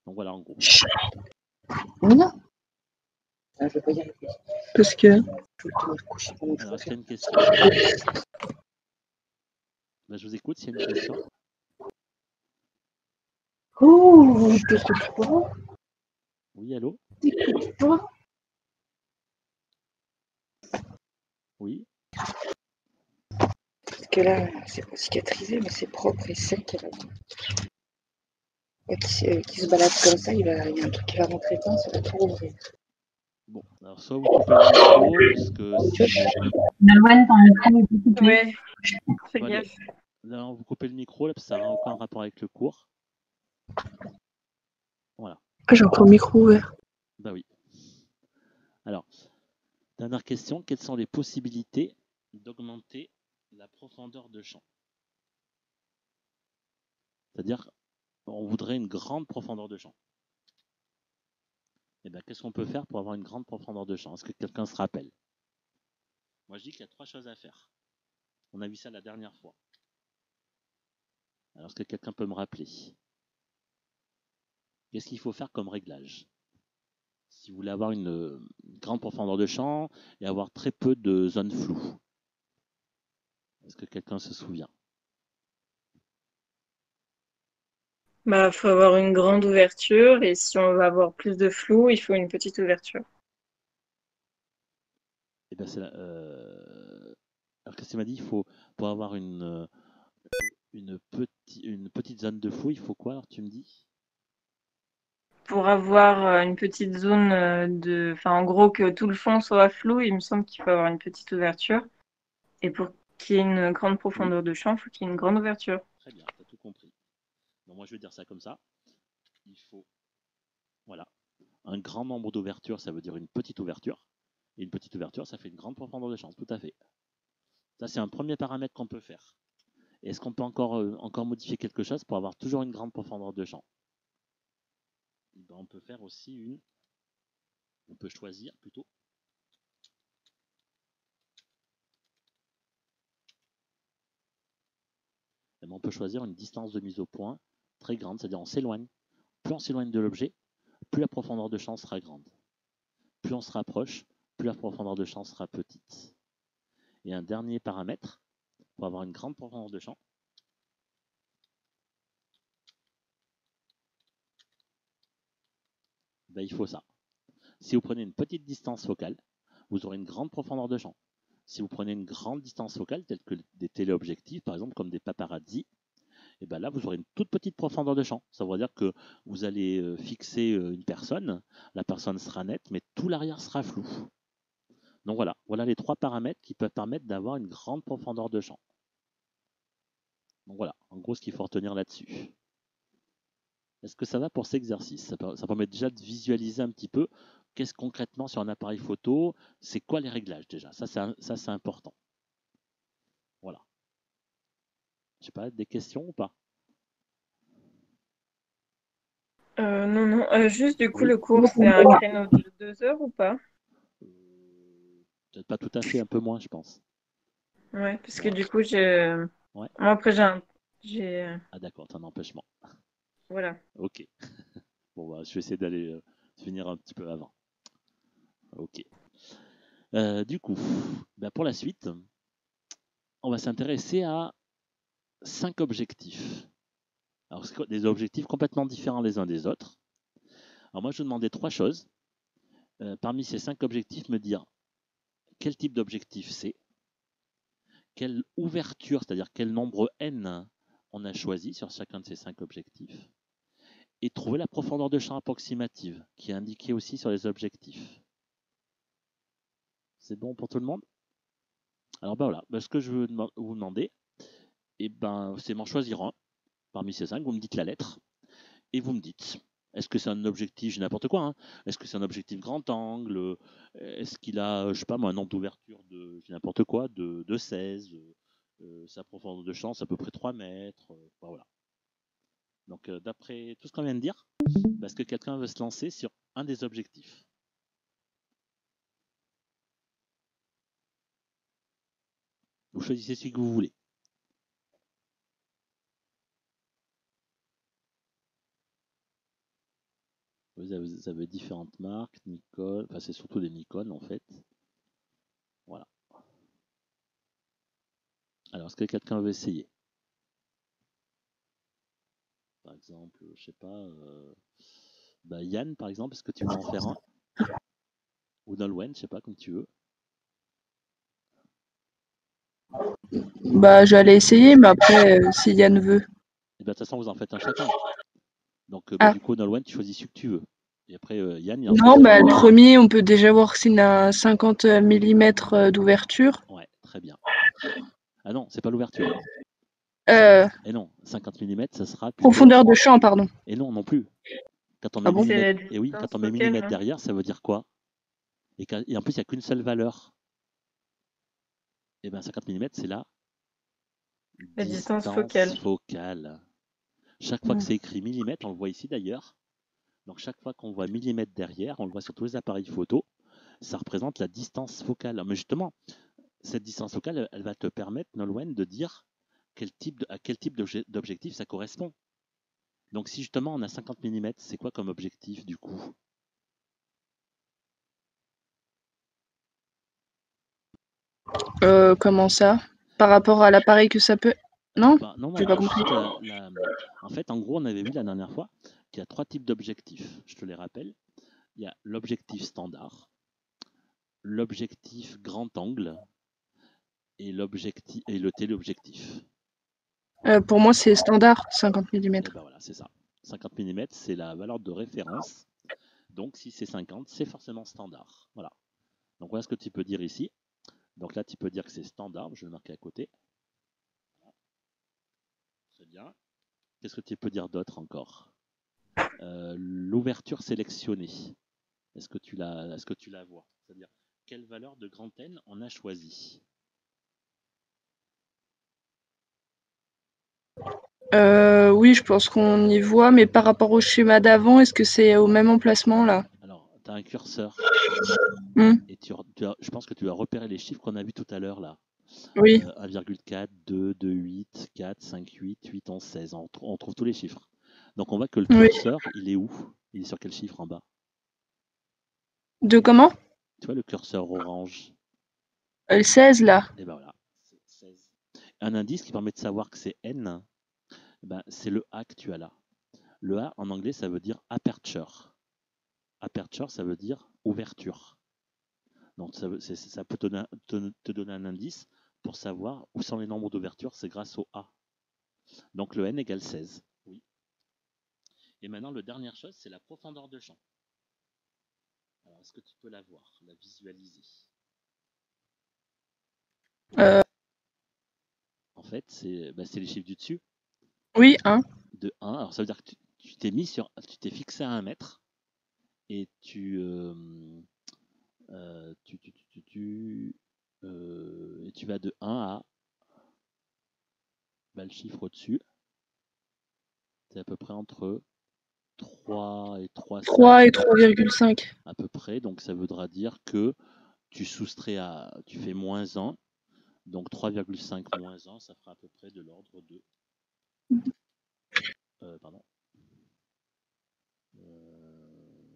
Donc voilà, en gros. Non. Je vais pas y arriver. Parce que Alors, est-ce qu'il y a une question? Je vous écoute, s'il y a une question. Oh, t'écoutes-toi. Oui, allô? T'écoutes-toi. Oui. Parce que là, c'est pas cicatrisé, mais c'est propre et sec. Là. Et qui se balade comme ça, il y a un truc qui va rentrer dedans, ça va tout rouvrir. Bon, alors soit vous coupez le micro, parce que si... Nolwenn, ton micro est tout coupé. Ouais, fais Bon, gaffe. là, vous coupez le micro, là, parce que ça n'a aucun rapport avec le cours. Voilà. Ah, j'ai encore le micro ouvert. Bah oui. Alors, dernière question, quelles sont les possibilités d'augmenter la profondeur de champ? C'est-à-dire, on voudrait une grande profondeur de champ. Et bien, qu'est-ce qu'on peut faire pour avoir une grande profondeur de champ? Est-ce que quelqu'un se rappelle? Moi, je dis qu'il y a 3 choses à faire. On a vu ça la dernière fois. Alors, est-ce que quelqu'un peut me rappeler? Qu'est-ce qu'il faut faire comme réglage? Si vous voulez avoir une grande profondeur de champ et avoir très peu de zones floues. Est-ce que quelqu'un se souvient? Faut avoir une grande ouverture et si on veut avoir plus de flou, il faut une petite ouverture. Eh bien, alors, qu'est-ce qu'il m'a dit? Il faut, pour avoir une petite zone de flou, il faut quoi? Alors, tu me dis? Pour avoir une petite zone en gros que tout le fond soit flou, il me semble qu'il faut avoir une petite ouverture. Et pour qu'il y ait une grande profondeur de champ, il faut qu'il y ait une grande ouverture. Très bien, tu as tout compris. Donc, moi, je vais dire ça comme ça. Il faut, voilà, un grand nombre d'ouvertures, ça veut dire une petite ouverture. Et une petite ouverture, ça fait une grande profondeur de champ, tout à fait. Ça, c'est un premier paramètre qu'on peut faire. Est-ce qu'on peut encore modifier quelque chose pour avoir toujours une grande profondeur de champ? On peut faire aussi on peut choisir plutôt. On peut choisir une distance de mise au point très grande, c'est-à-dire on s'éloigne. Plus on s'éloigne de l'objet, plus la profondeur de champ sera grande. Plus on se rapproche, plus la profondeur de champ sera petite. Et un dernier paramètre, pour avoir une grande profondeur de champ, il faut ça. Si vous prenez une petite distance focale, vous aurez une grande profondeur de champ. Si vous prenez une grande distance focale, telle que des téléobjectifs, par exemple comme des paparazzi, et bien là, vous aurez une toute petite profondeur de champ. Ça veut dire que vous allez fixer une personne, la personne sera nette, mais tout l'arrière sera flou. Donc voilà les 3 paramètres qui peuvent permettre d'avoir une grande profondeur de champ. Donc voilà, en gros, ce qu'il faut retenir là-dessus. Est-ce que ça va pour cet exercice? Ça permet déjà de visualiser un petit peu qu'est-ce concrètement sur un appareil photo, c'est quoi les réglages déjà. Ça, c'est important. Voilà. Je sais pas, des questions ou pas? Non. Juste du coup, Oui. le cours, c'est un créneau de 2 heures ou pas? Peut-être pas tout à fait, un peu moins, je pense. Ouais, parce que Voilà. du coup, Ouais. moi après j'ai Ah d'accord, t'as un empêchement. voilà. Ok. Bon, je vais essayer d'aller finir un petit peu avant. Ok. Du coup, pour la suite, on va s'intéresser à 5 objectifs. Alors, c'est des objectifs complètement différents les uns des autres. Alors, moi, je vous demandais 3 choses. Parmi ces 5 objectifs, me dire quel type d'objectif c'est, quelle ouverture, c'est-à-dire quel nombre n on a choisi sur chacun de ces 5 objectifs, et trouver la profondeur de champ approximative qui est indiquée aussi sur les objectifs. C'est bon pour tout le monde? Alors voilà, ce que je veux vous demander, c'est m'en choisir un parmi ces 5. Vous me dites la lettre et vous me dites Est-ce que c'est un objectif, j'ai n'importe quoi, hein. Est-ce que c'est un objectif grand angle? Est-ce qu'il a, je sais pas moi, un nombre d'ouverture de, j'ai n'importe quoi, de 16, sa profondeur de champ, c'est à peu près 3 mètres. Voilà. Donc, d'après tout ce qu'on vient de dire, est-ce que quelqu'un veut se lancer sur un des objectifs? Vous choisissez celui que vous voulez. Vous avez différentes marques, Nikon, enfin c'est surtout des Nikon en fait. Voilà. Alors, est-ce que quelqu'un veut essayer? Par exemple, je sais pas, Yann par exemple, est-ce que tu veux en faire un? Ou Nolwenn, je sais pas, comme tu veux. Bah, j'allais essayer, mais après, si Yann veut. Et bien, de toute façon, vous en faites un chacun. Donc, Ah. du coup, Nolwenn, tu choisis celui que tu veux. Et après, Yann, il en Non, choisit bah, un. le premier, on peut déjà voir s'il a 50 mm d'ouverture. Ouais, très bien. Ah non, c'est pas l'ouverture. Et non, 50 mm, ça sera plutôt... Profondeur de champ, pardon. Et non, non plus. Quand on met Ah bon millimètre... Et oui, distance quand on met focale, millimètre non derrière, ça veut dire quoi? Et en plus, il n'y a qu'une seule valeur. Et bien, 50 mm, c'est la distance focale. Chaque fois que c'est écrit millimètre, on le voit ici d'ailleurs. Donc, chaque fois qu'on voit millimètre derrière, on le voit sur tous les appareils photo, ça représente la distance focale. Mais justement, cette distance focale, elle va te permettre, Nolwenn, de dire à quel type d'objectif ça correspond. Donc, si justement on a 50 mm, c'est quoi comme objectif du coup? Comment ça? Par rapport à l'appareil que ça peut... Non? Non, J'ai pas compris. En fait, en gros, on avait vu la dernière fois qu'il y a 3 types d'objectifs. Je te les rappelle. Il y a l'objectif standard, l'objectif grand angle et le téléobjectif. Pour moi, c'est standard, 50 mm. Et ben voilà, c'est ça. 50 mm, c'est la valeur de référence. Donc, si c'est 50, c'est forcément standard. Voilà. Donc, voilà ce que tu peux dire ici. Donc là, tu peux dire que c'est standard. Je vais le marquer à côté. Voilà. Très bien. Qu'est-ce que tu peux dire d'autre encore? L'ouverture sélectionnée. Est-ce que tu la vois? C'est-à-dire, quelle valeur de grand N on a choisi? Oui, je pense qu'on y voit, mais par rapport au schéma d'avant, est-ce que c'est au même emplacement là? Alors, tu as un curseur. Et je pense que tu as repéré les chiffres qu'on a vus tout à l'heure là. Oui. 1,4, 2, 2, 8, 4, 5, 8, 8, 11, 16. On trouve tous les chiffres. Donc on voit que le curseur, il est où? Il est sur quel chiffre en bas? De comment? Tu vois le curseur orange? Le 16 là. Et ben voilà, c'est 16. Un indice qui permet de savoir que c'est N, ben, c'est le A que tu as là. Le A en anglais, ça veut dire aperture. Aperture, ça veut dire ouverture. Donc ça peut te donner un indice pour savoir où sont les nombres d'ouverture, c'est grâce au A. Donc le N égale 16. Oui. Et maintenant, la dernière chose, c'est la profondeur de champ. Alors, est-ce que tu peux la voir, la visualiser? En fait, c'est les chiffres du dessus. Oui, 1. De 1. Alors, ça veut dire que tu t'es fixé à 1 mètre et tu vas de 1 à le chiffre au-dessus. C'est à peu près entre 3 et 3,5. 3 et 3,5. À peu près. Donc, ça voudra dire que tu fais moins 1. Donc 3,5 moins 1, ça fera à peu près de l'ordre de...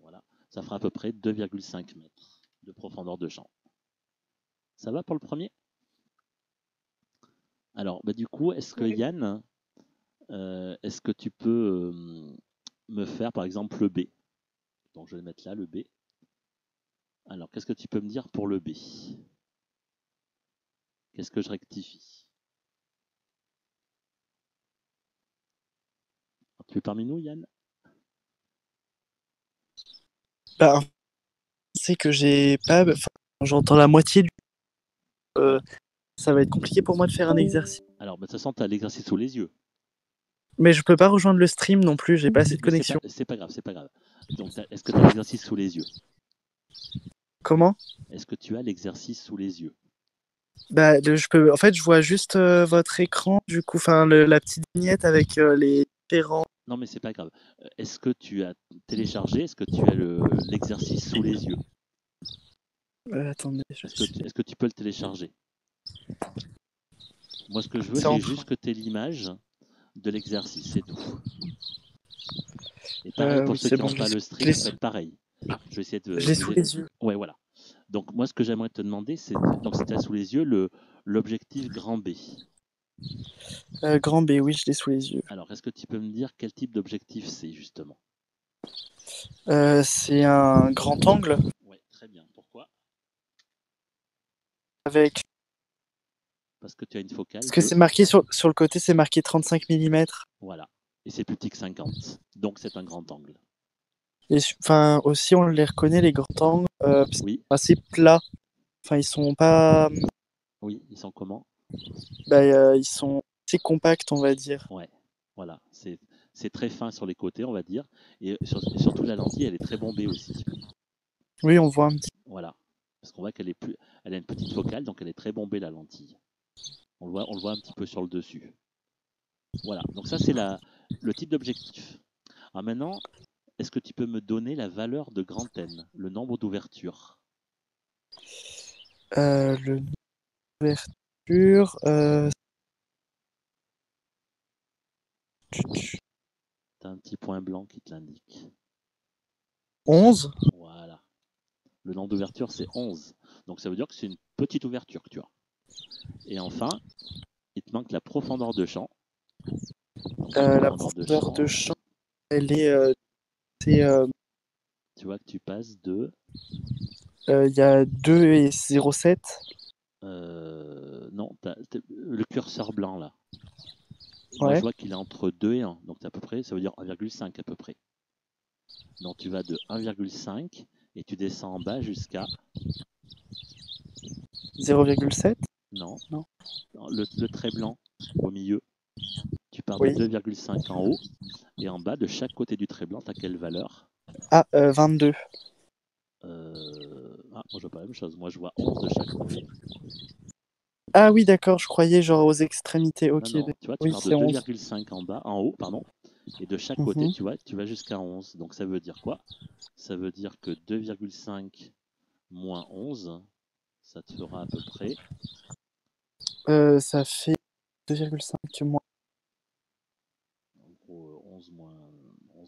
voilà. Ça fera à peu près 2,5 mètres de profondeur de champ. Ça va pour le premier? Alors, du coup, est-ce que Yann, est-ce que tu peux me faire par exemple le B? Donc je vais mettre là le B. Alors, qu'est-ce que tu peux me dire pour le B? Qu'est-ce que je rectifie? Tu es parmi nous, Yann? C'est que j'ai pas... j'entends la moitié du... ça va être compliqué pour moi de faire un exercice. Alors, de toute façon, tu as l'exercice sous les yeux. Mais je peux pas rejoindre le stream non plus, j'ai pas assez de Mais connexion. c'est pas grave, c'est pas grave. Donc, est-ce que tu as l'exercice sous les yeux? Comment? Est-ce que tu as l'exercice sous les yeux? Bah, en fait, je vois juste votre écran, du coup, enfin, la petite vignette avec les différents. Non, mais c'est pas grave. Est-ce que tu as téléchargé? Est-ce que tu as l'exercice sous les yeux? Attendez, je vais essayer. Est-ce que tu peux le télécharger? Moi, ce que je veux, C'est en c'est train. juste que tu aies l'image de l'exercice, c'est tout. Et pareil pour Oui, ceux c'est qui bon, n'ont pas le stream, l'ai ça va être pareil. Je vais essayer de je l'ai vous sous les yeux. Ouais, voilà. Donc, moi, ce que j'aimerais te demander, c'est donc si tu as sous les yeux l'objectif grand B. Grand B, oui, je l'ai sous les yeux. Alors, est-ce que tu peux me dire quel type d'objectif c'est, justement? C'est un grand angle Ouais, très bien. Pourquoi? avec. Parce que tu as une focale Parce que de... c'est marqué sur le côté, c'est marqué 35 mm. Voilà. Et c'est plus petit que 50. Donc, c'est un grand angle. Et enfin, aussi, on les reconnaît, les grands angles, parce qu'ils Oui, sont assez plats. Enfin, ils sont pas. oui, ils sont comment? Ils sont assez compacts, on va dire. Ouais, voilà. C'est très fin sur les côtés, on va dire. Et surtout, la lentille, elle est très bombée aussi. Oui, on voit un petit. Voilà. Parce qu'on voit elle a une petite focale, donc elle est très bombée, la lentille. On le voit un petit peu sur le dessus. Voilà. Donc ça, c'est le type d'objectif. Alors maintenant, est-ce que tu peux me donner la valeur de grand N, le nombre d'ouvertures? Le l'ouverture. Tu as un petit point blanc qui te l'indique. 11. Voilà. Le nombre d'ouvertures, c'est 11. Donc ça veut dire que c'est une petite ouverture que tu as. Et enfin, il te manque la profondeur de champ. Donc, La profondeur de champ, elle est. Tu vois que tu passes de... Il y a 2 et 0,7. Non, le curseur blanc là. Moi, Ouais. je vois qu'il est entre 2 et 1. Donc, à peu près, ça veut dire 1,5 à peu près. Donc, tu vas de 1,5 et tu descends en bas jusqu'à... 0,7. Non. Non. Le trait blanc au milieu. Tu pars Oui. de 2,5 en haut. Et en bas, de chaque côté du trait blanc, tu as quelle valeur? 22. Moi, je vois pas la même chose. Moi, je vois 11 de chaque côté. Ah oui, d'accord, je croyais genre aux extrémités. Ok. Non, tu vois, tu Oui, pars de c'est 11. 2,5 en haut, pardon. Et de chaque côté, tu vois, tu vas jusqu'à 11. Donc, ça veut dire quoi? Ça veut dire que 2,5 moins 11, ça te fera à peu près... Ça fait 2,5 moins. En gros, 11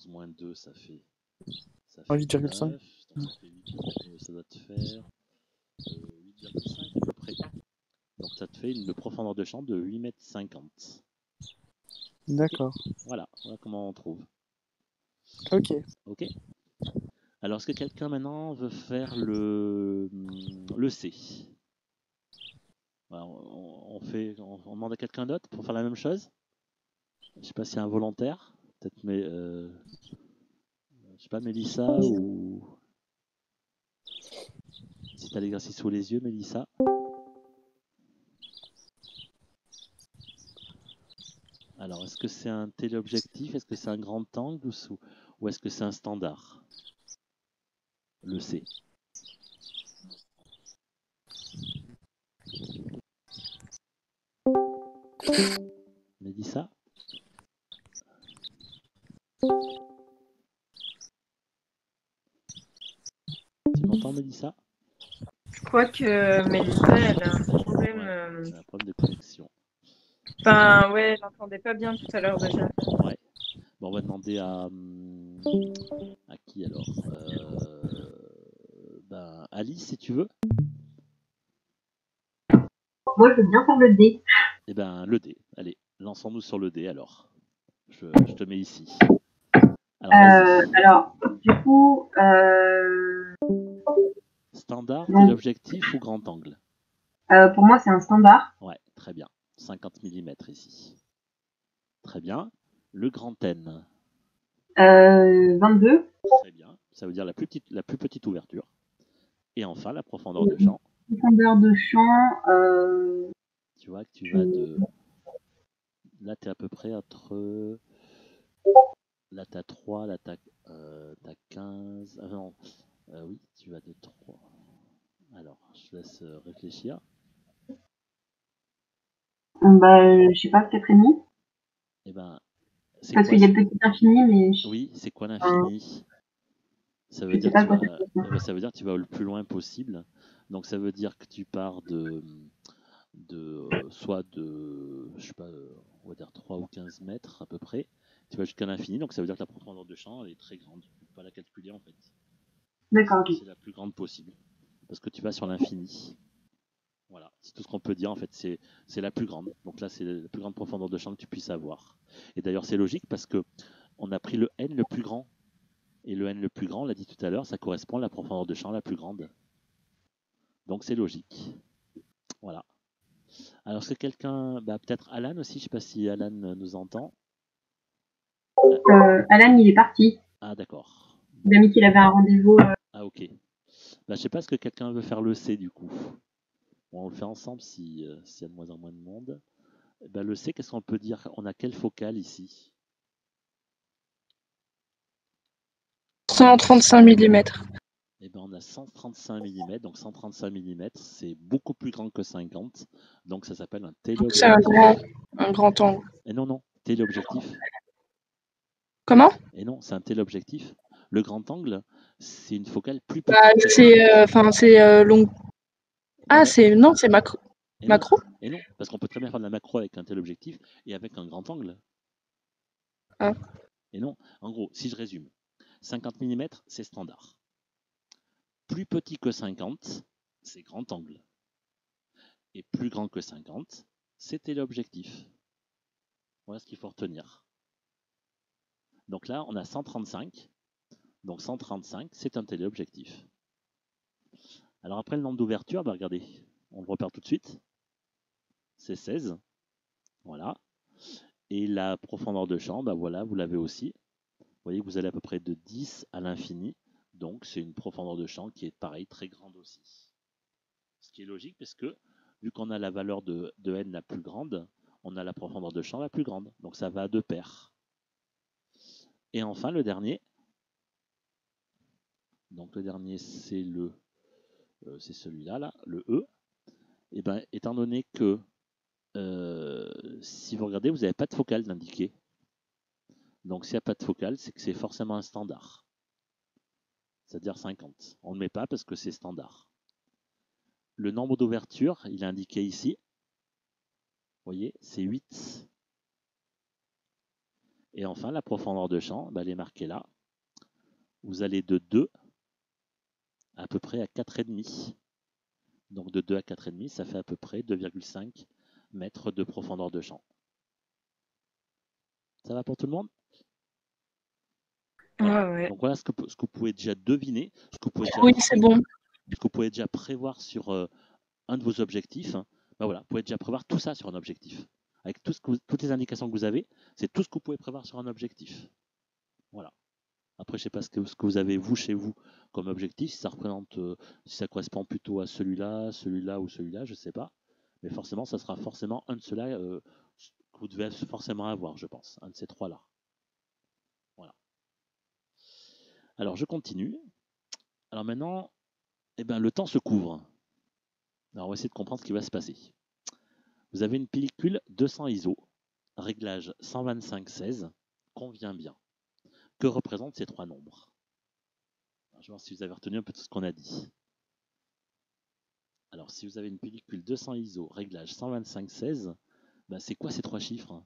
moins 2, ça fait 8,5. 9. Donc, ça fait 8, ça doit te faire 8,5 à peu près. Donc, ça te fait une profondeur de champ de 8,50 m. D'accord. Voilà comment on trouve. Ok. Ok. Alors, est-ce que quelqu'un maintenant veut faire le C? Voilà, on demande à quelqu'un d'autre pour faire la même chose? Je sais pas s'il y a un volontaire. Peut-être, mais je sais pas, Mélissa ou si tu as l'exercice sous les yeux, Mélissa. Alors, est-ce que c'est un téléobjectif? Est-ce que c'est un grand angle ou est-ce que c'est un standard? Le C. Mélissa? Tu m'entends, Mélissa? Je crois que Mélissa, elle a un problème. Ouais, un problème de connexion. Enfin, ouais, j'entendais pas bien tout à l'heure déjà. Ouais. Bon, on va demander à qui alors? Alice, si tu veux. Moi, je veux bien faire le dé. Eh ben, le dé. Allez, lançons-nous sur le dé alors. Je te mets ici. Alors, du coup, standard, donc, téléobjectif ou grand angle? pour moi, c'est un standard. Ouais, très bien. 50 mm ici. Très bien. Le grand N. 22. Très bien. Ça veut dire la plus petite ouverture. Et enfin, la profondeur de champ. Profondeur de champ. Tu vois que tu vas de... Là, tu es à peu près entre Là, tu as 3, là, tu as 15. Ah non, oui, tu vas de 3. Alors, je laisse réfléchir. Je sais pas, 4,5. Eh ben, c'est Parce quoi qu'il y a le petit infini, mais Oui, c'est quoi enfin, l'infini? Ça veut je sais dire pas que quoi ça veut dire. ça veut dire que tu vas le plus loin possible. Donc ça veut dire que tu pars soit de, je sais pas, on va dire 3 ou 15 mètres à peu près. Tu vas jusqu'à l'infini, donc ça veut dire que la profondeur de champ elle est très grande. Tu peux pas la calculer en fait. D'accord, ok. C'est la plus grande possible. Parce que tu vas sur l'infini. Voilà, c'est tout ce qu'on peut dire en fait, c'est la plus grande. Donc là, c'est la plus grande profondeur de champ que tu puisses avoir. Et d'ailleurs, c'est logique parce que on a pris le n le plus grand. Et le n le plus grand, on l'a dit tout à l'heure, ça correspond à la profondeur de champ la plus grande. Donc c'est logique. Voilà. Alors, est-ce que quelqu'un, peut-être Alan aussi, je ne sais pas si Alan nous entend. Alan, il est parti. Ah, d'accord. Il a mis qu'il avait un rendez-vous. Ah, ok. Je sais pas, est-ce que quelqu'un veut faire le C du coup. Bon, on le fait ensemble s'il y a de moins en moins de monde. Le C, qu'est-ce qu'on peut dire? On a quelle focale ici? 135 mm. On a 135 mm, donc 135 mm, c'est beaucoup plus grand que 50, donc ça s'appelle un C'est téléobjectif. un grand angle. Et non, téléobjectif. Comment? Et non, c'est un téléobjectif. Le grand angle, c'est une focale plus petite. C'est long. Ah, non, c'est macro. et Macro? Et non, parce qu'on peut très bien faire de la macro avec un téléobjectif et avec un grand angle. Ah. Et non, en gros, si je résume, 50 mm, c'est standard. Plus petit que 50, c'est grand angle. Et plus grand que 50, c'est téléobjectif. Voilà ce qu'il faut retenir. Donc là, on a 135. Donc 135, c'est un téléobjectif. Alors après le nombre d'ouvertures, regardez, on le repère tout de suite. C'est 16. Voilà. Et la profondeur de champ, voilà, vous l'avez aussi. Vous voyez que vous allez à peu près de 10 à l'infini. Donc c'est une profondeur de champ qui est pareil, très grande aussi. Ce qui est logique parce que vu qu'on a la valeur de n la plus grande, on a la profondeur de champ la plus grande. Donc ça va à deux paires. Et enfin le dernier. Donc le dernier c'est c'est celui-là, là, le E. Et étant donné que si vous regardez, vous n'avez pas de focale d'indiquer. Donc s'il n'y a pas de focale, c'est que c'est forcément un standard. C'est-à-dire 50. On ne le met pas parce que c'est standard. Le nombre d'ouvertures, il est indiqué ici. Vous voyez, c'est 8. Et enfin, la profondeur de champ, elle est marquée là. Vous allez de 2 à peu près à 4,5. Donc de 2 à 4,5, ça fait à peu près 2,5 mètres de profondeur de champ. Ça va pour tout le monde? Voilà. Ouais. Donc voilà ce que vous pouvez déjà deviner, ce que vous pouvez déjà, Oui, c'est bon. ce que vous pouvez déjà prévoir sur un de vos objectifs. Voilà, vous pouvez déjà prévoir tout ça sur un objectif. Avec toutes les indications que vous avez, c'est tout ce que vous pouvez prévoir sur un objectif. Voilà. Après, je ne sais pas ce que vous avez, vous, chez vous, comme objectif, si ça représente, si ça correspond plutôt à celui-là ou celui-là, je ne sais pas. Mais forcément, ça sera forcément un de ceux-là que vous devez forcément avoir, je pense. Un de ces trois-là. Voilà. Alors, je continue. Alors maintenant, le temps se couvre. Alors, on va essayer de comprendre ce qui va se passer. Vous avez une pellicule 200 ISO, réglage 125-16, convient bien. Que représentent ces trois nombres? Alors, je vais voir si vous avez retenu un peu tout ce qu'on a dit. Alors, si vous avez une pellicule 200 ISO, réglage 125-16, c'est quoi ces trois chiffres?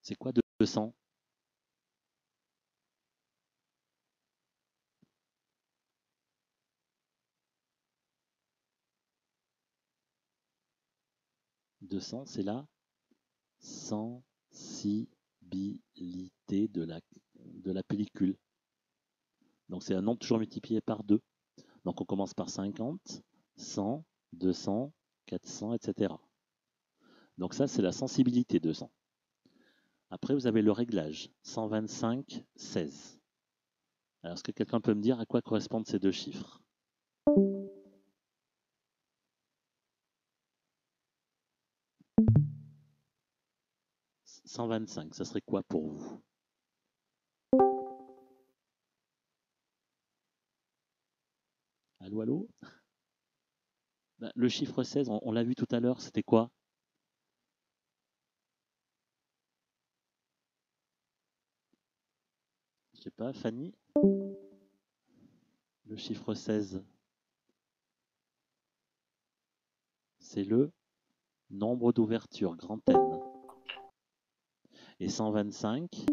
C'est quoi 200? C'est la sensibilité de la pellicule. Donc, c'est un nombre toujours multiplié par 2. Donc, on commence par 50, 100, 200, 400, etc. Donc, ça, c'est la sensibilité 200. Après, vous avez le réglage 125-16. Alors, est-ce que quelqu'un peut me dire à quoi correspondent ces deux chiffres? 125, ça serait quoi pour vous? Allô, allô? Ben, le chiffre 16, on l'a vu tout à l'heure, c'était quoi? Je sais pas, Fanny? Le chiffre 16, c'est le nombre d'ouvertures, grand N. Et 125,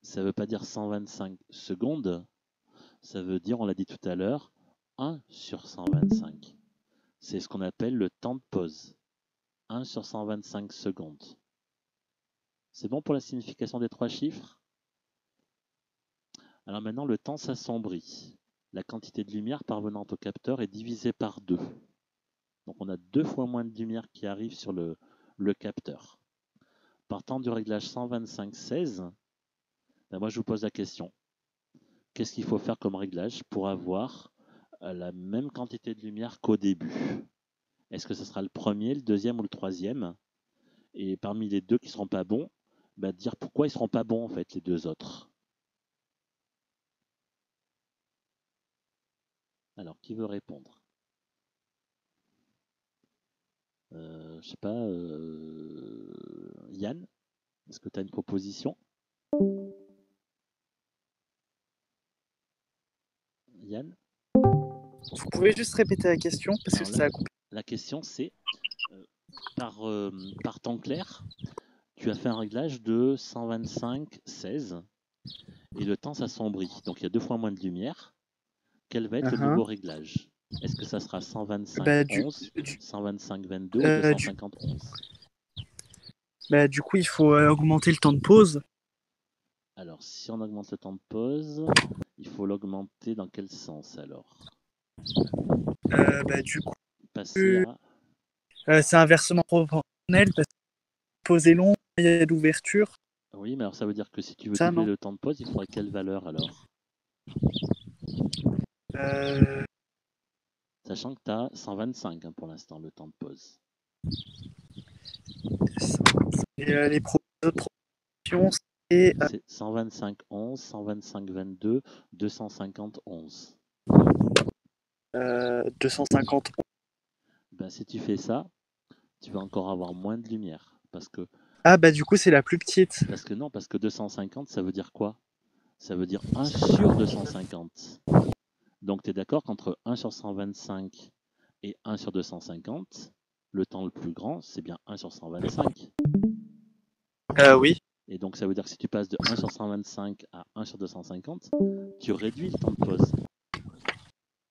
ça veut pas dire 125 secondes, ça veut dire, on l'a dit tout à l'heure, 1 sur 125. C'est ce qu'on appelle le temps de pause. 1 sur 125 secondes. C'est bon pour la signification des trois chiffres? Alors maintenant, le temps s'assombrit. La quantité de lumière parvenant au capteur est divisée par 2. Donc on a 2 fois moins de lumière qui arrive sur le capteur. Partant du réglage 125-16, ben moi je vous pose la question. Qu'est-ce qu'il faut faire comme réglage pour avoir la même quantité de lumière qu'au début? Est-ce que ce sera le premier, le deuxième ou le troisième? Et parmi les deux qui ne seront pas bons, bah dire pourquoi ils ne seront pas bons en fait, les deux autres. Alors, qui veut répondre? Je sais pas, Yann, est-ce que tu as une proposition? Yann? Vous pouvez juste répéter la question parce que Alors ça a coupé. la question c'est, par temps clair, tu as fait un réglage de 125-16 et le temps s'assombrit. Donc il y a 2 fois moins de lumière. Quel va être le nouveau réglage? Est-ce que ça sera 125-11, 125-22 ou 250-11? Du coup, il faut augmenter le temps de pause. Alors, si on augmente le temps de pause, il faut l'augmenter dans quel sens alors? Du coup, Passer à... c'est inversement proportionnel parce que pause est long, il y a d'ouverture. Oui, mais alors ça veut dire que si tu veux Ça, doubler non le temps de pause, il faudrait quelle valeur alors? Sachant que tu as 125 hein, pour l'instant, le temps de pause. Et les autres proportions, c'est... C'est 125-11, 125-22, 250-11. 250. Ben, si tu fais ça, tu vas encore avoir moins de lumière. Parce que... Ah, bah du coup, c'est la plus petite. Parce que 250, ça veut dire quoi? Ça veut dire 1 sur 250. Donc, tu es d'accord qu'entre 1 sur 125 et 1 sur 250, le temps le plus grand, c'est bien 1 sur 125. Oui. Et donc, ça veut dire que si tu passes de 1 sur 125 à 1 sur 250, tu réduis le temps de pause.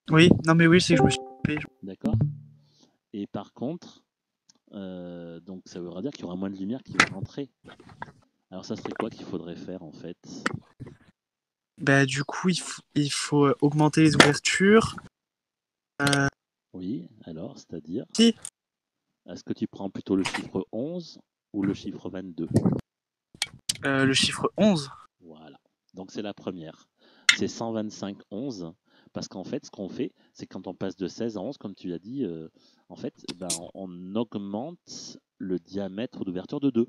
Oui, non mais oui, c'est que je me suis trompé. D'accord? Et par contre, donc ça voudra dire qu'il y aura moins de lumière qui va rentrer. Alors, ça serait quoi qu'il faudrait faire en fait? Bah, du coup, il faut augmenter les ouvertures. Oui, alors, c'est-à-dire? Si. Est-ce que tu prends plutôt le chiffre 11 ou le chiffre 22? Le chiffre 11. Voilà. Donc, c'est la première. C'est 125-11. Parce qu'en fait, ce qu'on fait, c'est quand on passe de 16 à 11, comme tu l'as dit, en fait, ben, on augmente le diamètre d'ouverture de 2.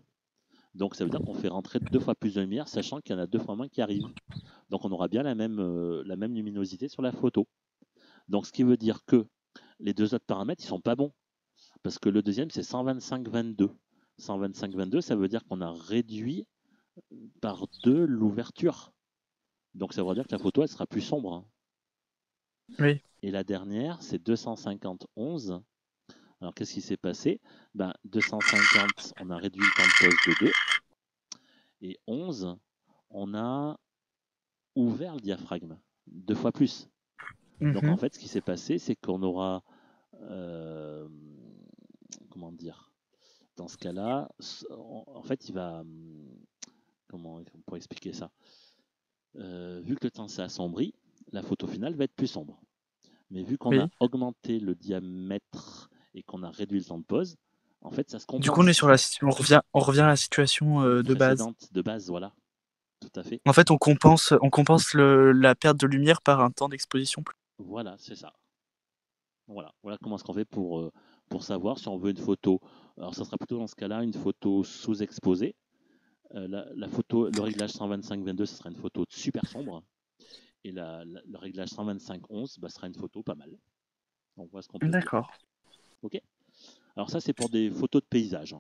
Donc, ça veut dire qu'on fait rentrer 2 fois plus de lumière, sachant qu'il y en a 2 fois moins qui arrivent. Donc, on aura bien la même luminosité sur la photo. Donc, ce qui veut dire que les deux autres paramètres, ils sont pas bons. Parce que le deuxième, c'est 125-22. 125-22, ça veut dire qu'on a réduit par 2 l'ouverture. Donc, ça veut dire que la photo, elle sera plus sombre. Hein. Oui. Et la dernière, c'est 250-11. Alors, qu'est-ce qui s'est passé? 250, on a réduit le temps de pause de 2. Et 11, on a ouvert le diaphragme 2 fois plus. Donc, en fait, ce qui s'est passé, c'est qu'on aura... comment dire? Dans ce cas-là, en fait, il va... Comment on pourrait expliquer ça? Vu que le temps s'est assombri, la photo finale va être plus sombre. Mais vu qu'on a augmenté le diamètre et qu'on a réduit le temps de pause, en fait, ça se compense. Du coup, on revient à la situation de base. De base, voilà. Tout à fait. En fait, on compense la perte de lumière par un temps d'exposition. Voilà, c'est ça. Voilà comment est-ce qu'on fait pour savoir si on veut une photo. Alors, ça sera plutôt dans ce cas-là une photo sous-exposée. La photo, le réglage 125-22, ce sera une photo super sombre. Et le réglage 125-11, bah, sera une photo pas mal. On voit ce qu'on peut dire. D'accord. Ok. Alors ça, c'est pour des photos de paysage.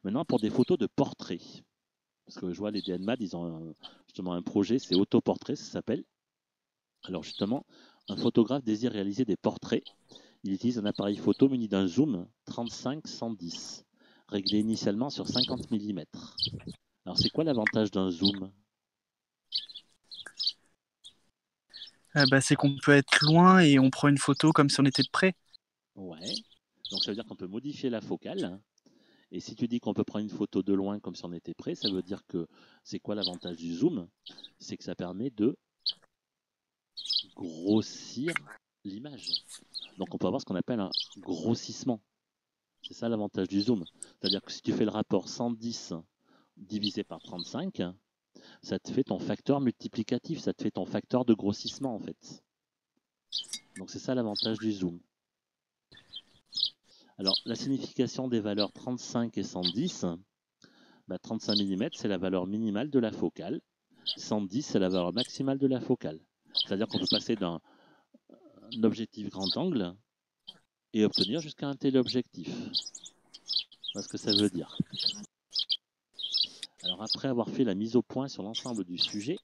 Maintenant, pour des photos de portrait. Parce que je vois les DNMAD, ils ont justement un projet, c'est autoportrait, ça s'appelle. Alors justement, un photographe désire réaliser des portraits. Il utilise un appareil photo muni d'un zoom 35-110, réglé initialement sur 50 mm. Alors c'est quoi l'avantage d'un zoom? Bah, c'est qu'on peut être loin et on prend une photo comme si on était de près. Ouais, donc ça veut dire qu'on peut modifier la focale. Et si tu dis qu'on peut prendre une photo de loin comme si on était près, ça veut dire que c'est quoi l'avantage du zoom? C'est que ça permet de grossir l'image. Donc on peut avoir ce qu'on appelle un grossissement. C'est ça l'avantage du zoom. C'est-à-dire que si tu fais le rapport 110 divisé par 35, ça te fait ton facteur multiplicatif, ça te fait ton facteur de grossissement en fait. Donc c'est ça l'avantage du zoom. Alors la signification des valeurs 35 et 110, 35 mm c'est la valeur minimale de la focale, 110 c'est la valeur maximale de la focale. C'est-à-dire qu'on peut passer d'un objectif grand angle et obtenir jusqu'à un téléobjectif. Voilà ce que ça veut dire. Alors après avoir fait la mise au point sur l'ensemble du sujet,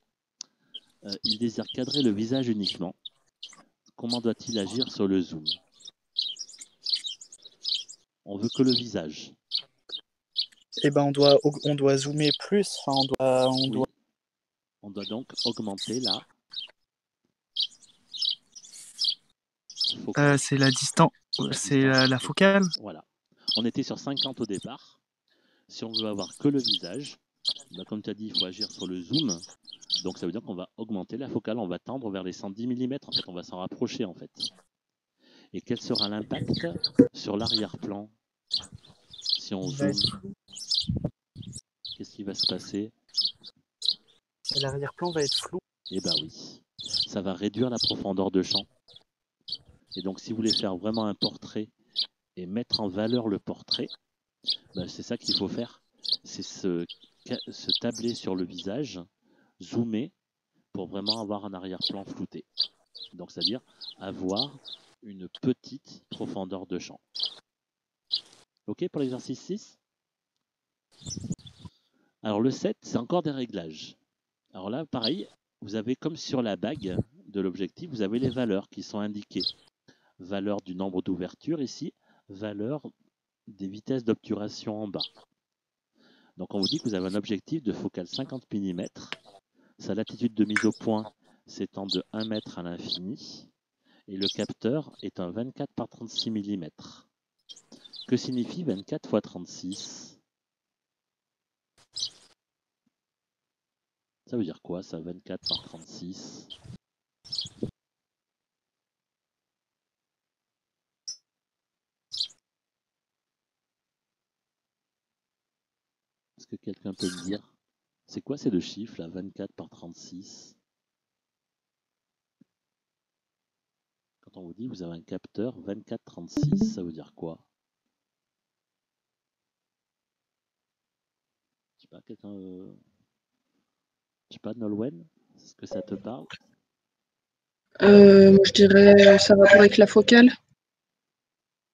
il désire cadrer le visage uniquement. Comment doit-il agir sur le zoom? On veut que le visage. Et ben on doit zoomer plus. Enfin, Oui. On doit donc augmenter la focale. c'est la distance. C'est la focale. Voilà. On était sur 50 au départ. Si on veut avoir que le visage, comme tu as dit, il faut agir sur le zoom. Donc ça veut dire qu'on va augmenter la focale, on va tendre vers les 110 mm. En fait, on va s'en rapprocher en fait. Et quel sera l'impact sur l'arrière-plan si on zoome? Qu'est-ce qui va se passer? L'arrière-plan va être flou. Eh bien oui, ça va réduire la profondeur de champ. Et donc si vous voulez faire vraiment un portrait et mettre en valeur le portrait, c'est ça qu'il faut faire. C'est se tabler sur le visage, zoomer, pour vraiment avoir un arrière-plan flouté. Donc c'est-à-dire avoir une petite profondeur de champ. Ok pour l'exercice 6? Alors le 7, c'est encore des réglages. Alors là, pareil, vous avez comme sur la bague de l'objectif, vous avez les valeurs qui sont indiquées. Valeur du nombre d'ouvertures ici, valeur des vitesses d'obturation en bas. Donc on vous dit que vous avez un objectif de focale 50 mm. Sa latitude de mise au point s'étend de 1 mètre à l'infini. Et le capteur est un 24 par 36 mm. Que signifie 24 x 36? Ça veut dire quoi ça, 24 par 36? Est-ce que quelqu'un peut me dire? C'est quoi ces deux chiffres là, 24 par 36? Quand on vous dit que vous avez un capteur 24-36, ça veut dire quoi? Je sais pas, quelqu'un... Je sais pas, Nolwenn, est-ce que ça te parle? Moi, je dirais ça va rapport avec la focale,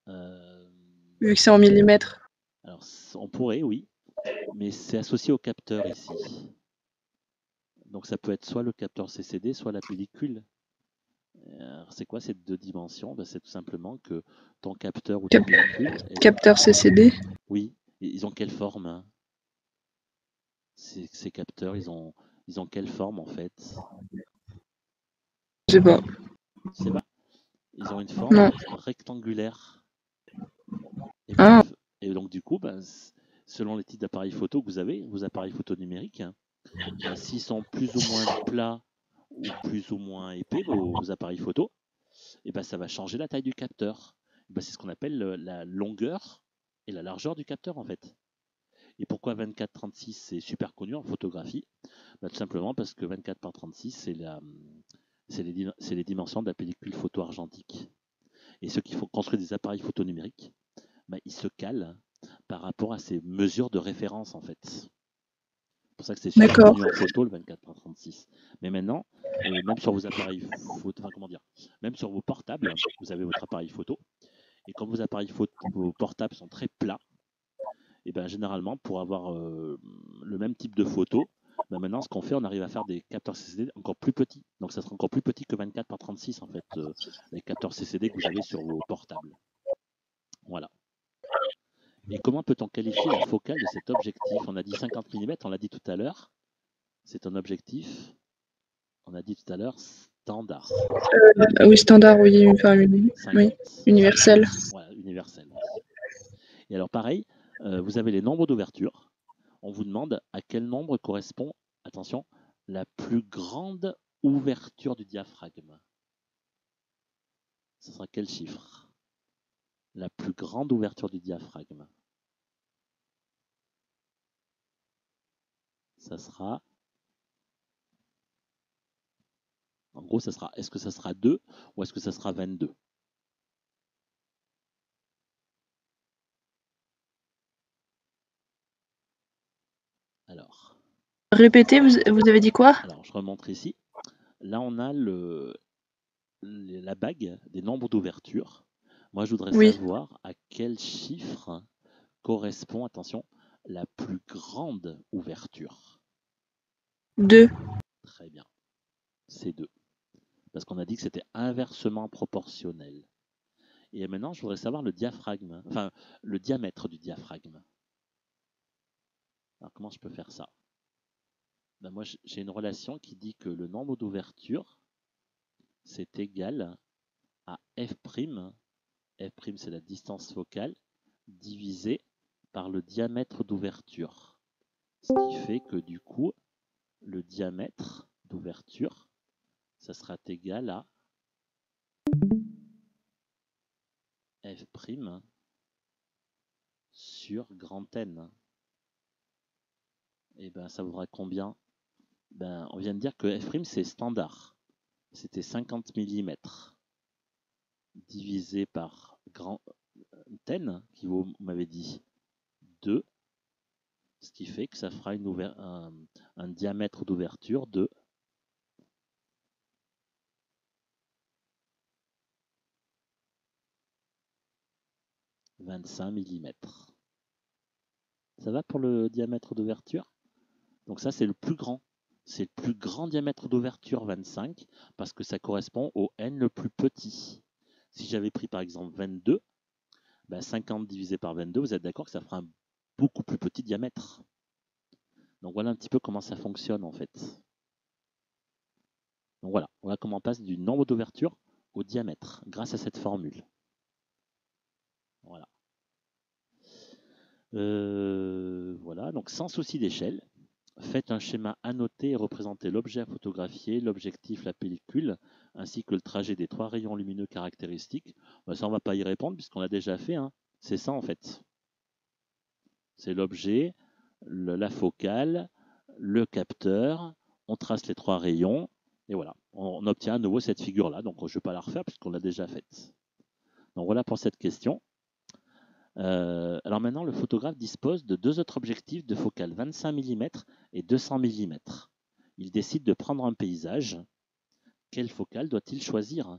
vu que c'est en millimètres. Alors, on pourrait, oui, mais c'est associé au capteur ici. Donc ça peut être soit le capteur CCD, soit la pellicule. C'est quoi ces deux dimensions? C'est tout simplement que ton capteur ou ta pellicule... Capteur CCD. Oui, ils ont quelle forme hein? Ces capteurs, ils ont quelle forme en fait? Je sais pas. Je sais pas. Ils ont une forme rectangulaire. Et donc du coup, selon les types d'appareils photo que vous avez, vos appareils photo numériques, s'ils sont plus ou moins plats ou plus ou moins épais, vos appareils photo, et ça va changer la taille du capteur. C'est ce qu'on appelle la longueur et la largeur du capteur en fait. Et pourquoi 24-36 c'est super connu en photographie? Tout simplement parce que 24 par 36 c'est les dimensions de la pellicule photo argentique. Et ceux qui font construire des appareils photo numériques, ils se calent par rapport à ces mesures de référence en fait. C'est pour ça que c'est super D'accord. connu en photo, le 24 par 36. Mais maintenant, même sur vos appareils photo, enfin, comment dire, même sur vos portables, vous avez votre appareil photo. Et comme vos portables sont très plats, et ben généralement, pour avoir le même type de photo, ben maintenant, ce qu'on fait, on arrive à faire des capteurs CCD encore plus petits. Donc, ça sera encore plus petit que 24 par 36, en fait, les capteurs CCD que vous avez sur vos portables. Voilà. Et comment peut-on qualifier la focale de cet objectif? On a dit 50 mm, on l'a dit tout à l'heure. C'est un objectif, on a dit tout à l'heure, standard. Oui, standard, oui. Enfin, oui. 50. Universel. Voilà, universel. Et alors, pareil, vous avez les nombres d'ouverture. On vous demande à quel nombre correspond, attention, la plus grande ouverture du diaphragme. Ce sera quel chiffre? La plus grande ouverture du diaphragme. Ça sera... En gros, ça sera, est-ce que ça sera 2 ou est-ce que ça sera 22? Alors, Répétez, vous avez dit quoi? alors, je remonte ici. Là, on a la bague des nombres d'ouverture. Moi, je voudrais Oui. savoir à quel chiffre correspond, attention, la plus grande ouverture. 2. Très bien. C'est 2. Parce qu'on a dit que c'était inversement proportionnel. Et maintenant, je voudrais savoir le diaphragme, enfin, le diamètre du diaphragme. Alors, comment je peux faire ça? Ben, moi, j'ai une relation qui dit que le nombre d'ouvertures, c'est égal à f'. F', c'est la distance focale, divisé par le diamètre d'ouverture. Ce qui fait que du coup, le diamètre d'ouverture, ça sera égal à f' sur grand N. Et ben ça vaudra combien? Ben, on vient de dire que f' c'est standard. C'était 50 mm divisé par grand N, qui vaut, vous m'avez dit, 2, ce qui fait que ça fera un diamètre d'ouverture de 25 mm. Ça va pour le diamètre d'ouverture? Donc ça, c'est le plus grand. C'est le plus grand diamètre d'ouverture, 25, parce que ça correspond au n le plus petit. Si j'avais pris par exemple 22, ben 50 divisé par 22, vous êtes d'accord que ça fera un beaucoup plus petit diamètre. Donc voilà un petit peu comment ça fonctionne en fait. Donc voilà comment on passe du nombre d'ouvertures au diamètre grâce à cette formule. Voilà. Voilà, donc sans souci d'échelle, faites un schéma annoté et représentez l'objet à photographier, l'objectif, la pellicule, ainsi que le trajet des 3 rayons lumineux caractéristiques. Ben ça, on ne va pas y répondre puisqu'on l'a déjà fait. Hein. C'est ça en fait. C'est l'objet, la focale, le capteur, on trace les 3 rayons, et voilà. On obtient à nouveau cette figure-là. Donc je ne vais pas la refaire puisqu'on l'a déjà faite. Donc voilà pour cette question. Alors maintenant, le photographe dispose de 2 autres objectifs de focale 25 mm et 200 mm. Il décide de prendre un paysage. Quelle focale doit-il choisir?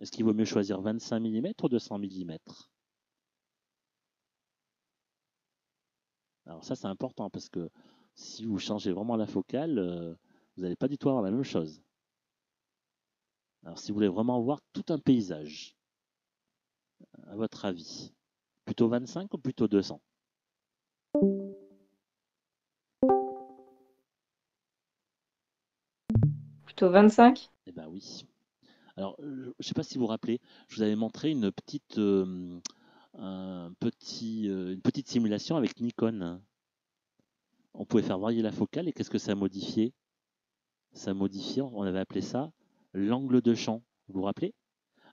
Est-ce qu'il vaut mieux choisir 25 mm ou 200 mm? Alors ça, c'est important parce que si vous changez vraiment la focale, vous n'allez pas du tout avoir la même chose. Alors si vous voulez vraiment voir tout un paysage, à votre avis, plutôt 25 ou plutôt 200? Plutôt 25? Eh bien oui. Alors, je ne sais pas si vous vous rappelez, je vous avais montré une petite simulation avec Nikon. On pouvait faire varier la focale et qu'est-ce que ça modifiait? Ça modifiait, on avait appelé ça l'angle de champ. Vous vous rappelez?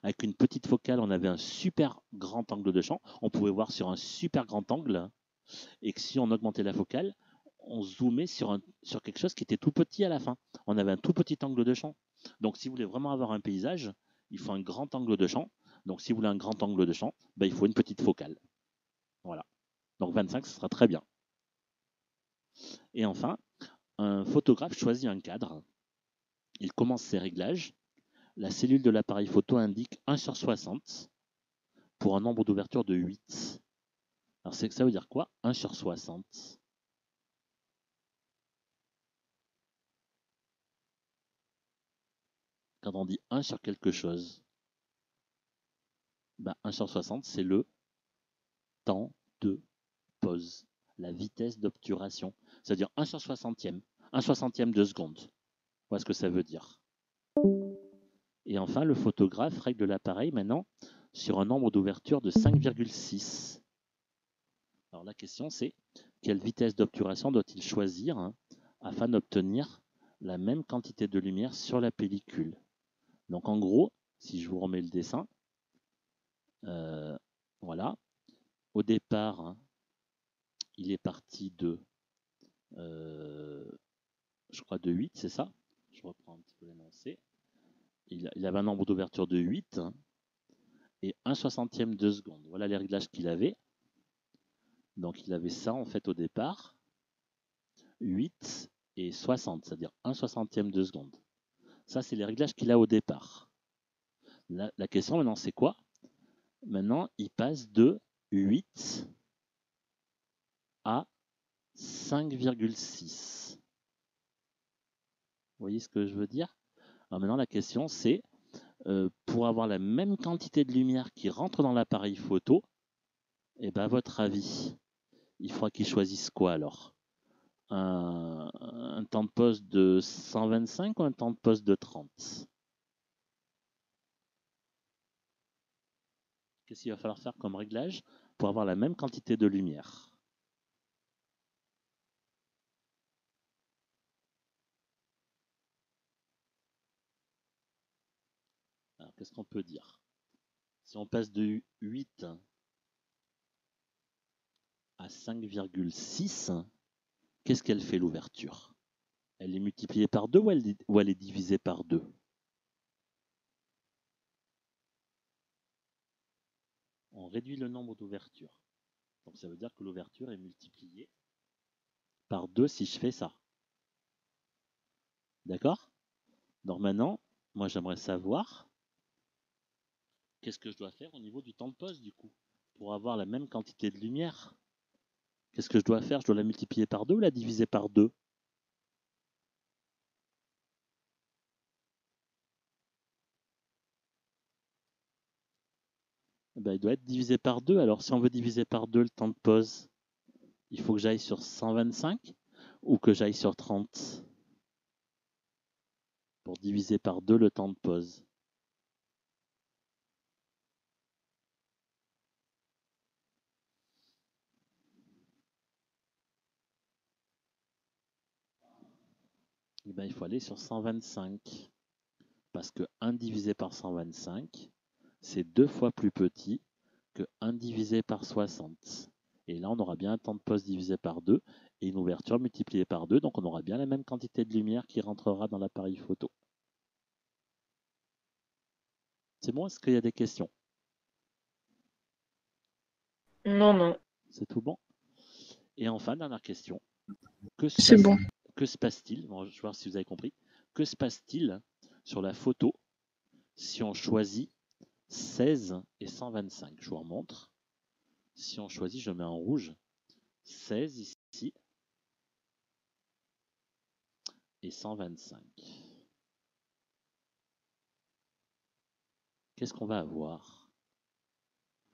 Avec une petite focale, on avait un super grand angle de champ. On pouvait voir sur un super grand angle. Et que si on augmentait la focale, on zoomait sur quelque chose qui était tout petit à la fin. On avait un tout petit angle de champ. Donc si vous voulez vraiment avoir un paysage, il faut un grand angle de champ. Donc si vous voulez un grand angle de champ, ben, il faut une petite focale. Voilà. Donc 25, ce sera très bien. Et enfin, un photographe choisit un cadre, il commence ses réglages, la cellule de l'appareil photo indique 1/60 pour un nombre d'ouverture de 8. Alors ça veut dire quoi 1/60? Quand on dit 1 sur quelque chose, 1/60 c'est le temps de pause, la vitesse d'obturation. C'est-à-dire 1/60e, 1/60e de seconde. Voilà ce que ça veut dire. Et enfin, le photographe règle l'appareil maintenant sur un nombre d'ouverture de 5,6. Alors la question c'est, quelle vitesse d'obturation doit-il choisir afin d'obtenir la même quantité de lumière sur la pellicule? Donc en gros, si je vous remets le dessin, voilà, au départ, il est parti de, je crois, de 8, c'est ça? Je reprends un petit peu l'énoncé. Il avait un nombre d'ouverture de 8 et 1/60e de seconde. Voilà les réglages qu'il avait. Donc il avait ça en fait au départ, 8 et 60, c'est-à-dire 1/60e de seconde. Ça, c'est les réglages qu'il a au départ. La question maintenant, c'est quoi? Maintenant, il passe de 8 à 5,6. Vous voyez ce que je veux dire? Alors maintenant, la question, c'est pour avoir la même quantité de lumière qui rentre dans l'appareil photo, et à votre avis, il faudra qu'il choisisse quoi alors? Un temps de pause de 125 ou un temps de pause de 30? Qu'est-ce qu'il va falloir faire comme réglage pour avoir la même quantité de lumière? Alors, qu'est-ce qu'on peut dire? Si on passe de 8 à 5,6, qu'est-ce qu'elle fait l'ouverture? Elle est multipliée par 2 ou elle est divisée par 2? On réduit le nombre d'ouvertures. Donc ça veut dire que l'ouverture est multipliée par 2 si je fais ça. D'accord? Donc maintenant, moi j'aimerais savoir qu'est-ce que je dois faire au niveau du temps de pause du coup pour avoir la même quantité de lumière. Qu'est-ce que je dois faire? Je dois la multiplier par 2 ou la diviser par 2? Il doit être divisé par 2. Alors si on veut diviser par 2 le temps de pause, il faut que j'aille sur 125 ou que j'aille sur 30 pour diviser par 2 le temps de pause. Il faut aller sur 125. Parce que 1 divisé par 125, c'est 2 fois plus petit que 1 divisé par 60. Et là, on aura bien un temps de pause divisé par 2 et une ouverture multipliée par 2. Donc on aura bien la même quantité de lumière qui rentrera dans l'appareil photo. C'est bon? Est-ce qu'il y a des questions? Non, non. C'est tout bon? Et enfin, dernière question. C'est bon. Que se passe-t-il? Bon, je vais voir si vous avez compris. Que se passe-t-il sur la photo si on choisit 16 et 125? Je vous remontre. Si on choisit, je mets en rouge, 16 ici et 125. Qu'est-ce qu'on va avoir?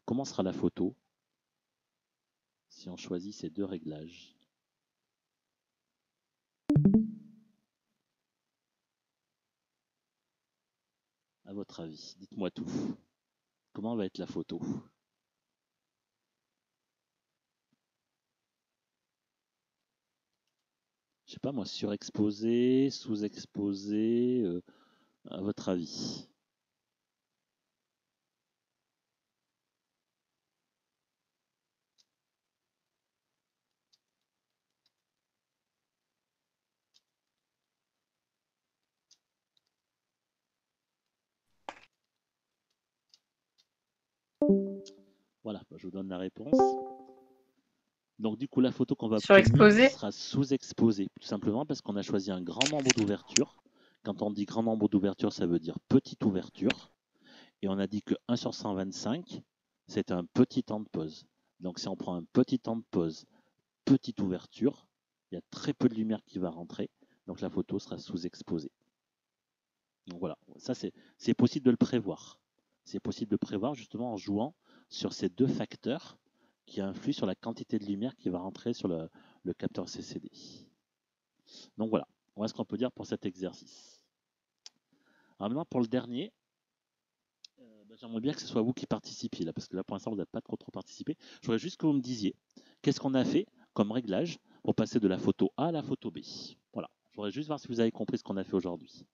Comment sera la photo si on choisit ces deux réglages? À votre avis, dites-moi tout. Comment va être la photo? Je sais pas moi, surexposé, sous-exposé, à votre avis? Voilà, je vous donne la réponse. Donc du coup, la photo qu'on va obtenir Surexposé? sera sous-exposée, tout simplement parce qu'on a choisi un grand nombre d'ouvertures. Quand on dit grand nombre d'ouvertures, ça veut dire petite ouverture. Et on a dit que 1 sur 125, c'est un petit temps de pause. Donc si on prend un petit temps de pause, petite ouverture, il y a très peu de lumière qui va rentrer, donc la photo sera sous-exposée. Donc voilà, ça c'est possible de le prévoir. C'est possible de prévoir justement en jouant sur ces deux facteurs qui influent sur la quantité de lumière qui va rentrer sur le capteur CCD. Donc voilà, voilà ce qu'on peut dire pour cet exercice. Alors maintenant pour le dernier, j'aimerais bien que ce soit vous qui participiez là, parce que là pour l'instant vous n'avez pas trop participé. Je voudrais juste que vous me disiez qu'est-ce qu'on a fait comme réglage pour passer de la photo A à la photo B. Voilà, je voudrais juste voir si vous avez compris ce qu'on a fait aujourd'hui.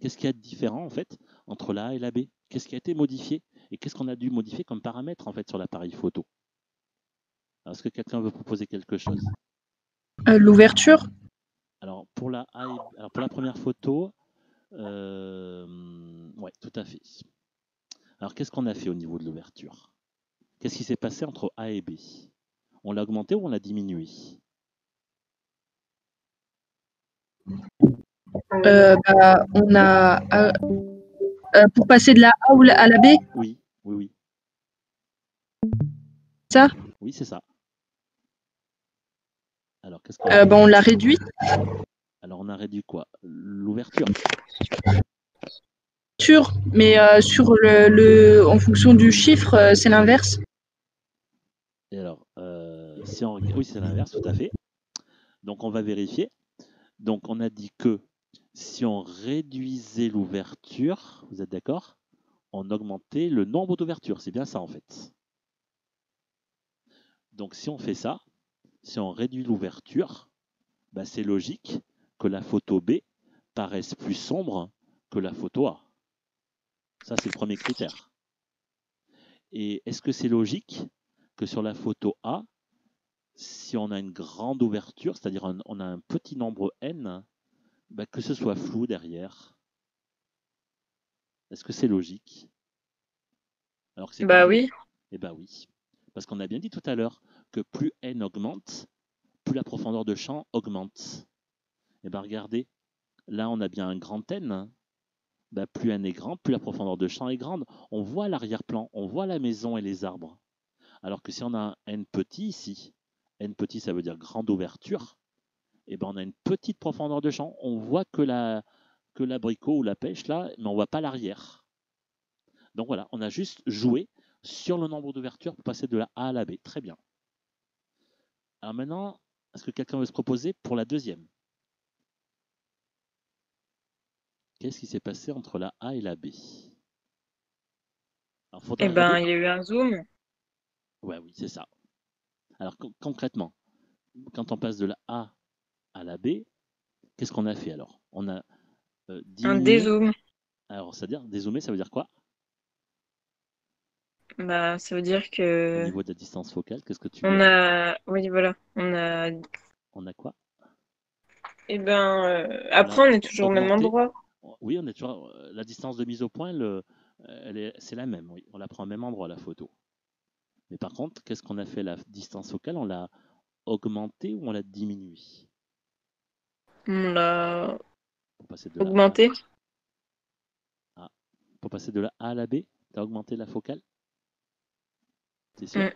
Qu'est-ce qu'il y a de différent en fait entre la A et la B? Qu'est-ce qui a été modifié? Et qu'est-ce qu'on a dû modifier comme paramètre en fait sur l'appareil photo? Est-ce que quelqu'un veut proposer quelque chose? L'ouverture. Alors pour la A alors pour la première photo, ouais, tout à fait. Alors qu'est-ce qu'on a fait au niveau de l'ouverture? Qu'est-ce qui s'est passé entre A et B? On l'a augmenté ou on l'a diminué? On a pour passer de la A à la B, Oui, oui, oui. ça Oui, c'est ça. Alors qu'est-ce qu'on a on l'a réduit. Alors on a réduit quoi? L'ouverture. Mais sur en fonction du chiffre, c'est l'inverse. Et alors, si on regarde, oui, c'est l'inverse, tout à fait. Donc on va vérifier. Donc on a dit que si on réduisait l'ouverture, vous êtes d'accord? On augmentait le nombre d'ouvertures. C'est bien ça en fait. Donc si on fait ça, si on réduit l'ouverture, bah, c'est logique que la photo B paraisse plus sombre que la photo A. Ça, c'est le premier critère. Et est-ce que c'est logique que sur la photo A, si on a une grande ouverture, c'est-à-dire on a un petit nombre n, bah, que ce soit flou derrière? Est-ce que c'est logique? Alors que c'est pas Bah logique. oui. Eh bien oui. Parce qu'on a bien dit tout à l'heure que plus n augmente, plus la profondeur de champ augmente. Et bien regardez, là on a bien un grand n. Bah, plus n est grand, plus la profondeur de champ est grande. On voit l'arrière-plan, on voit la maison et les arbres. Alors que si on a un n petit ici, n petit ça veut dire grande ouverture, et ben on a une petite profondeur de champ. On voit que l'abricot ou la pêche là, mais on voit pas l'arrière. Donc voilà, on a juste joué sur le nombre d'ouvertures pour passer de la A à la B. Très bien. Alors maintenant, est-ce que quelqu'un veut se proposer pour la deuxième? Qu'est-ce qui s'est passé entre la A et la B? Alors, faudra Eh ben, regarder. il y a eu un zoom. Ouais, oui, c'est ça. Alors concrètement, quand on passe de la A à la B, qu'est-ce qu'on a fait alors? On a Un diminué. dézoom. Alors, c'est-à-dire dézoomer, ça veut dire quoi? Bah, ça veut dire Au que niveau de la distance focale, qu'est-ce que tu on vois? a, oui, voilà, On a quoi? eh ben, On après, l'a on est toujours au même augmenté. endroit. Oui, on est toujours. La distance de mise au point, c'est la même. Oui, on la prend au même endroit la photo. Mais par contre, qu'est-ce qu'on a fait? La distance focale, on l'a augmentée ou on l'a diminuée? On l'a Pour passer de la augmenté. A. Pour passer de la A à la B, tu as augmenté la focale? T'es sûr? Mm.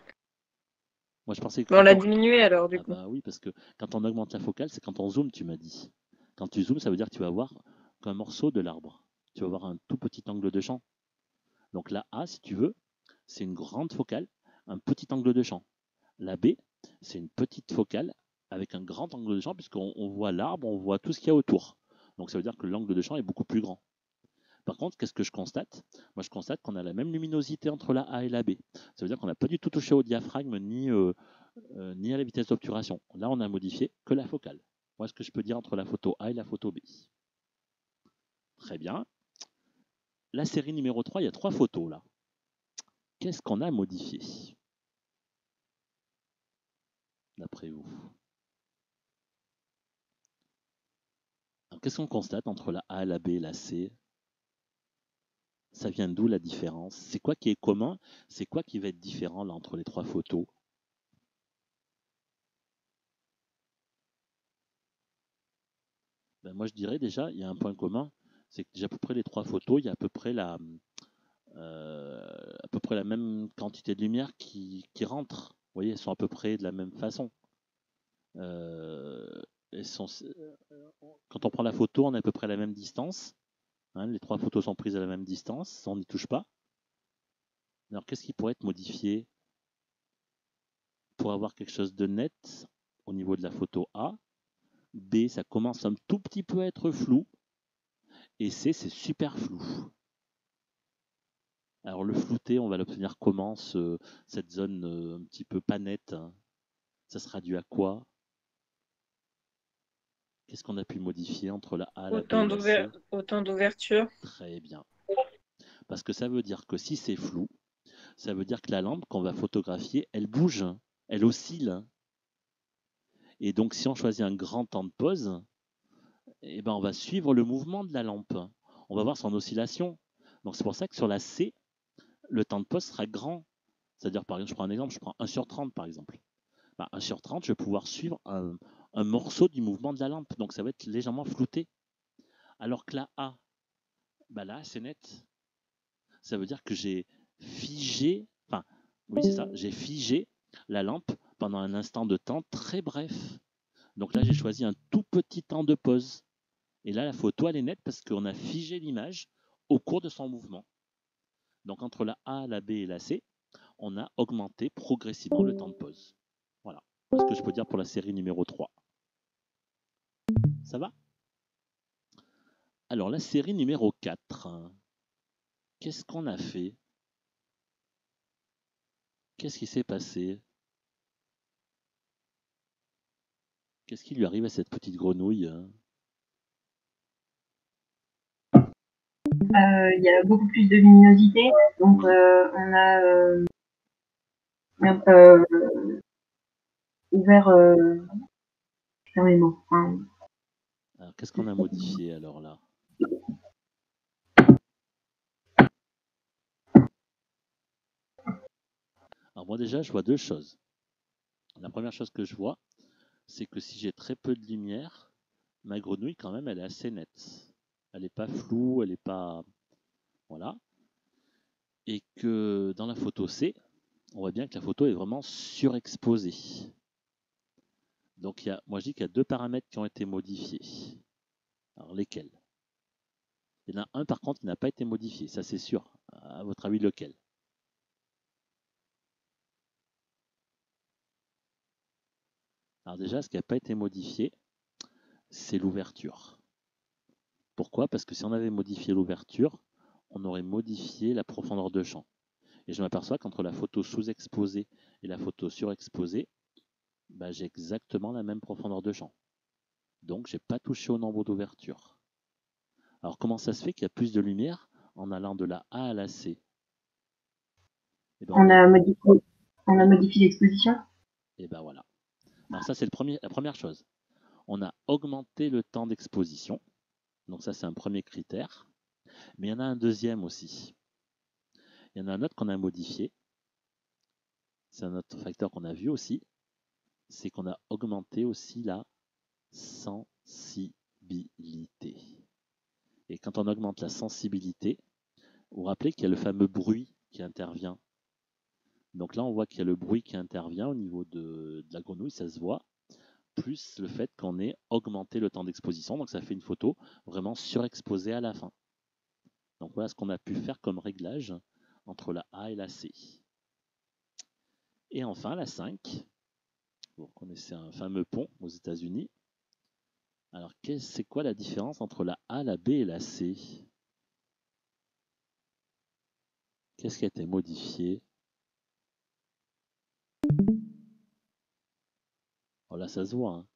Moi, je pensais que Bon, on l'a diminué alors, du Ah coup. bah oui, parce que quand on augmente la focale, c'est quand on zoome, tu m'as dit. Quand tu zoomes, ça veut dire que tu vas voir qu'un morceau de l'arbre. Tu vas voir un tout petit angle de champ. Donc la A, si tu veux, c'est une grande focale, un petit angle de champ. La B, c'est une petite focale avec un grand angle de champ, puisqu'on voit l'arbre, on voit tout ce qu'il y a autour. Donc ça veut dire que l'angle de champ est beaucoup plus grand. Par contre, qu'est-ce que je constate? Moi, je constate qu'on a la même luminosité entre la A et la B. Ça veut dire qu'on n'a pas du tout touché au diaphragme ni à la vitesse d'obturation. Là, on a modifié que la focale. Moi, ce que je peux dire entre la photo A et la photo B. Très bien. La série numéro 3, il y a 3 photos là. Qu'est-ce qu'on a modifié d'après vous? Qu'est-ce qu'on constate entre la A, la B et la C? Ça vient d'où la différence? C'est quoi qui est commun? C'est quoi qui va être différent là entre les 3 photos? Ben, moi, je dirais déjà, il y a un point commun, c'est que déjà à peu près les 3 photos, il y a à peu près la même quantité de lumière qui rentre. Vous voyez, elles sont à peu près de la même façon. Euh, elles sont, quand on prend la photo, on est à peu près à la même distance. Hein, les 3 photos sont prises à la même distance, on n'y touche pas. Alors, qu'est-ce qui pourrait être modifié pour avoir quelque chose de net au niveau de la photo A? B, ça commence un tout petit peu à être flou. Et C, c'est super flou. Alors le flouté, on va l'obtenir comment, cette zone un petit peu pas nette, hein? Ça se traduit à quoi? Qu'est-ce qu'on a pu modifier entre la A, la B et la C? Autant d'ouverture. Très bien. Parce que ça veut dire que si c'est flou, ça veut dire que la lampe qu'on va photographier, elle bouge, hein, elle oscille. Et donc si on choisit un grand temps de pause, eh ben, on va suivre le mouvement de la lampe. On va voir son oscillation. Donc c'est pour ça que sur la C, le temps de pause sera grand. C'est-à-dire, par exemple, je prends un exemple, je prends 1/30 par exemple. 1/30, je vais pouvoir suivre un morceau du mouvement de la lampe. Donc ça va être légèrement flouté. Alors que la A, là, c'est net. Ça veut dire que j'ai figé, oui, c'est ça, j'ai figé la lampe pendant un instant de temps très bref. Donc là, j'ai choisi un tout petit temps de pause. Et là, la photo, elle est nette parce qu'on a figé l'image au cours de son mouvement. Donc entre la A, la B et la C, on a augmenté progressivement le temps de pause. Voilà. Voilà ce que je peux dire pour la série numéro 3. Ça va? Alors la série numéro 4, qu'est-ce qu'on a fait? Qu'est-ce qui s'est passé? Qu'est-ce qui lui arrive à cette petite grenouille? Il y a beaucoup plus de luminosité, donc on a ouvert énormément. Alors qu'est-ce qu'on a modifié alors là? Alors moi déjà, je vois 2 choses. La première chose que je vois, c'est que si j'ai très peu de lumière, ma grenouille quand même, elle est assez nette. Elle n'est pas floue, elle n'est pas... Voilà. Et que dans la photo C, on voit bien que la photo est vraiment surexposée. Donc moi je dis qu'il y a 2 paramètres qui ont été modifiés. Alors lesquels? Il y en a un par contre qui n'a pas été modifié, ça c'est sûr. À votre avis, lequel? Alors déjà, ce qui n'a pas été modifié, c'est l'ouverture. Pourquoi? Parce que si on avait modifié l'ouverture, on aurait modifié la profondeur de champ. Et je m'aperçois qu'entre la photo sous-exposée et la photo surexposée, j'ai exactement la même profondeur de champ. Donc, je n'ai pas touché au nombre d'ouverture. Alors, comment ça se fait qu'il y a plus de lumière en allant de la A à la C? On a modifié l'exposition. Et ben voilà. Alors ça, c'est la première chose. On a augmenté le temps d'exposition. Donc ça, c'est un premier critère. Mais il y en a un deuxième aussi. Il y en a un autre qu'on a modifié. C'est un autre facteur qu'on a vu aussi. C'est qu'on a augmenté aussi la sensibilité. Et quand on augmente la sensibilité, vous vous rappelez qu'il y a le fameux bruit qui intervient. Donc là, on voit qu'il y a le bruit qui intervient au niveau de la grenouille, ça se voit, plus le fait qu'on ait augmenté le temps d'exposition. Donc ça fait une photo vraiment surexposée à la fin. Donc voilà ce qu'on a pu faire comme réglage entre la A et la C. Et enfin, la 5. Vous connaissez un fameux pont aux États-Unis. Alors, c'est quoi la différence entre la A, la B et la C? Qu'est-ce qui a été modifié? Oh là, ça se voit, hein.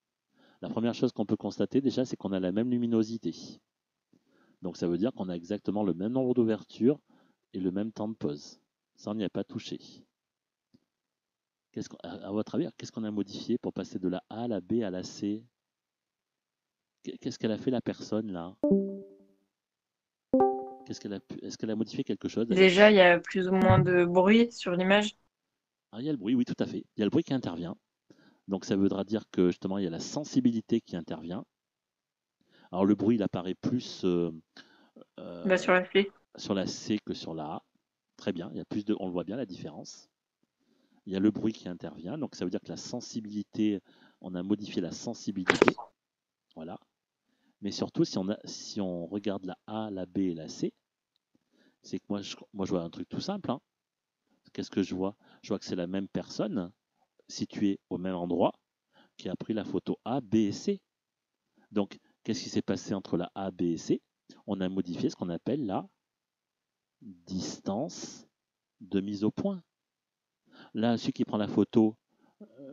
La première chose qu'on peut constater déjà, c'est qu'on a la même luminosité. Donc ça veut dire qu'on a exactement le même nombre d'ouvertures et le même temps de pause. Ça, on n'y a pas touché. À votre avis, qu'est-ce qu'on a modifié pour passer de la A à la B à la C? Qu'est-ce qu'elle a fait la personne là? Est-ce qu'elle a modifié quelque chose? Déjà, il y a plus ou moins de bruit sur l'image. Ah, il y a le bruit, oui, tout à fait. Il y a le bruit qui intervient. Donc ça voudra dire que justement, il y a la sensibilité qui intervient. Alors le bruit, il apparaît plus Sur la flé. sur la C que sur la A. Très bien, il y a plus de, on le voit bien la différence. Il y a le bruit qui intervient, donc ça veut dire que la sensibilité, on a modifié la sensibilité. Voilà. Mais surtout, si on regarde la A, la B et la C, c'est que moi je vois un truc tout simple. Hein. Qu'est-ce que je vois? Je vois que c'est la même personne, située au même endroit, qui a pris la photo A, B et C. Donc, qu'est-ce qui s'est passé entre la A, B et C? On a modifié ce qu'on appelle la distance de mise au point. Là, celui qui prend la photo,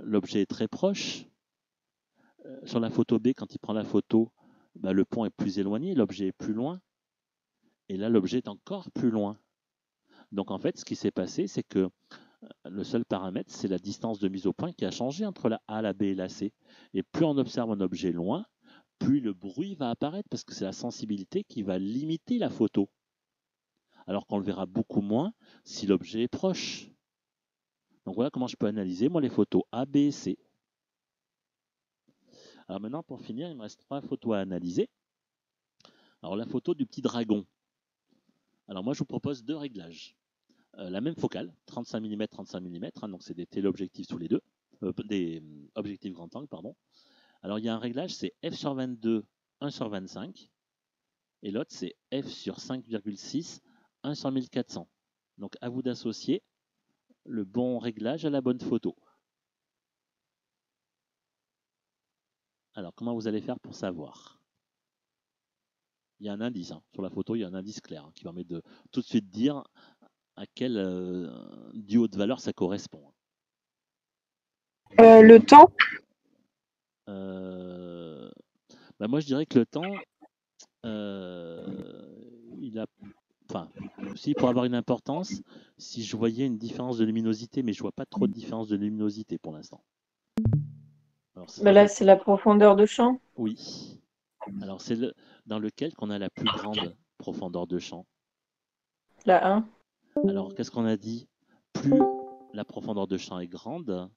l'objet est très proche. Sur la photo B, quand il prend la photo, le pont est plus éloigné, l'objet est plus loin. Et là, l'objet est encore plus loin. Donc, en fait, ce qui s'est passé, c'est que le seul paramètre, c'est la distance de mise au point qui a changé entre la A, la B et la C. Et plus on observe un objet loin, plus le bruit va apparaître parce que c'est la sensibilité qui va limiter la photo. Alors qu'on le verra beaucoup moins si l'objet est proche. Donc voilà comment je peux analyser moi les photos A, B et C. Alors maintenant pour finir, il me reste 3 photos à analyser. Alors la photo du petit dragon. Alors moi je vous propose 2 réglages. La même focale, 35 mm, 35 mm, hein, donc c'est des téléobjectifs tous les deux, des objectifs grand angle, pardon. Alors il y a un réglage, c'est f sur 22, 1 sur 25, et l'autre c'est f sur 5,6, 1 sur 1400. Donc à vous d'associer le bon réglage à la bonne photo. Alors comment vous allez faire pour savoir? Il y a un indice, hein. Sur la photo il y a un indice clair hein, qui permet de tout de suite dire à quel duo de valeur ça correspond. Le temps, Moi je dirais que le temps, il a, enfin, si pour avoir une importance, si je voyais une différence de luminosité, mais je vois pas trop de différence de luminosité pour l'instant. Là, c'est la profondeur de champ. Oui. Alors c'est dans lequel qu'on a la plus grande profondeur de champ. La 1. Alors qu'est-ce qu'on a dit? Plus la profondeur de champ est grande,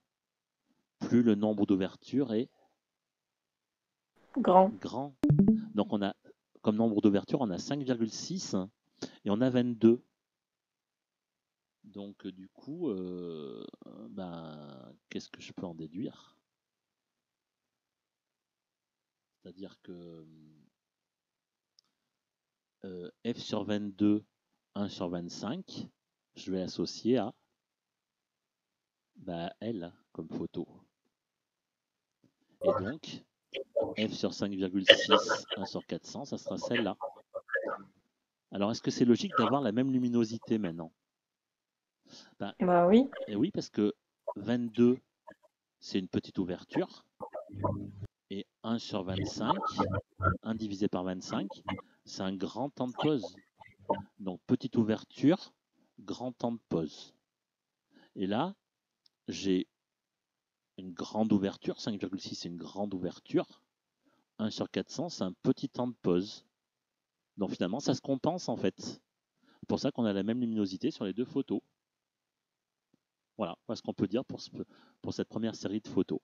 plus le nombre d'ouvertures est Grand. Donc on a comme nombre d'ouvertures, on a 5,6 et on a 22. Donc du coup, qu'est-ce que je peux en déduire? C'est-à-dire que f sur 22, 1 sur 25, je vais associer à L comme photo. Et donc, f sur 5,6, 1 sur 400, ça sera celle-là. Alors, est-ce que c'est logique d'avoir la même luminosité maintenant? Oui. Et oui, parce que 22, c'est une petite ouverture. Et 1 sur 25, 1 divisé par 25, c'est un grand temps de pause. Donc, petite ouverture, grand temps de pause. Et là, j'ai une grande ouverture, 5,6 c'est une grande ouverture, 1 sur 400 c'est un petit temps de pause. Donc finalement ça se compense en fait. C'est pour ça qu'on a la même luminosité sur les deux photos. Voilà ce qu'on peut dire pour cette première série de photos.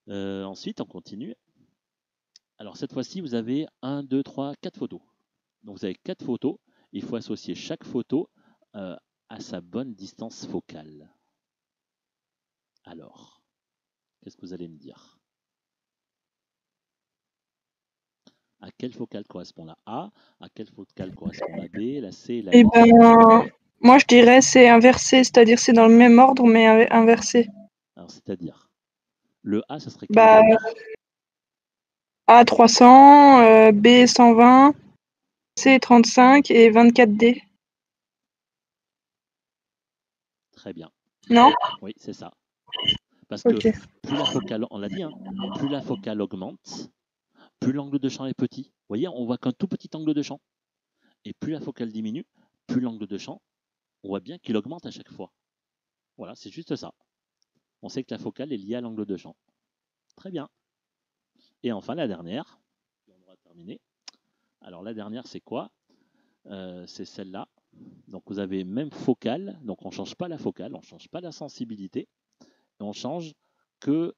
Ensuite on continue. Alors cette fois-ci vous avez 1, 2, 3, 4 photos. Donc vous avez 4 photos, il faut associer chaque photo à sa bonne distance focale. Alors, qu'est-ce que vous allez me dire? À quelle focale correspond la A? À quelle focale correspond la B, la C et la D? Moi je dirais c'est inversé, c'est-à-dire c'est dans le même ordre mais inversé. Alors c'est-à-dire le A, ça serait quelle valeur? A 300, B 120, C 35 et 24D. Très bien. Non? Oui, c'est ça. Parce que plus la focale, on l'a dit, hein, plus la focale augmente, plus l'angle de champ est petit. Vous voyez, on voit qu'un tout petit angle de champ. Et plus la focale diminue, plus l'angle de champ, on voit bien qu'il augmente à chaque fois. Voilà, c'est juste ça. On sait que la focale est liée à l'angle de champ. Très bien. Et enfin, la dernière, on va terminer. Alors la dernière, c'est quoi? C'est celle-là. Donc vous avez même focale, donc on ne change pas la focale, on ne change pas la sensibilité, et on change que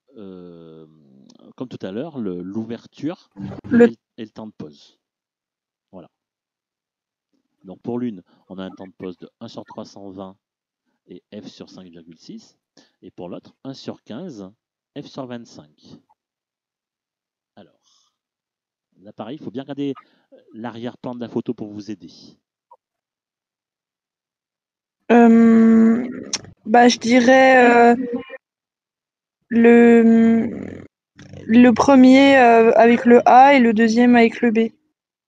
comme tout à l'heure, l'ouverture Le- et le temps de pause. Voilà. Donc pour l'une, on a un temps de pause de 1 sur 320 et f sur 5,6. Et pour l'autre, 1 sur 15, f sur 25. Alors, là pareil, il faut bien regarder l'arrière-plan de la photo pour vous aider. Je dirais le premier avec le A et le deuxième avec le B.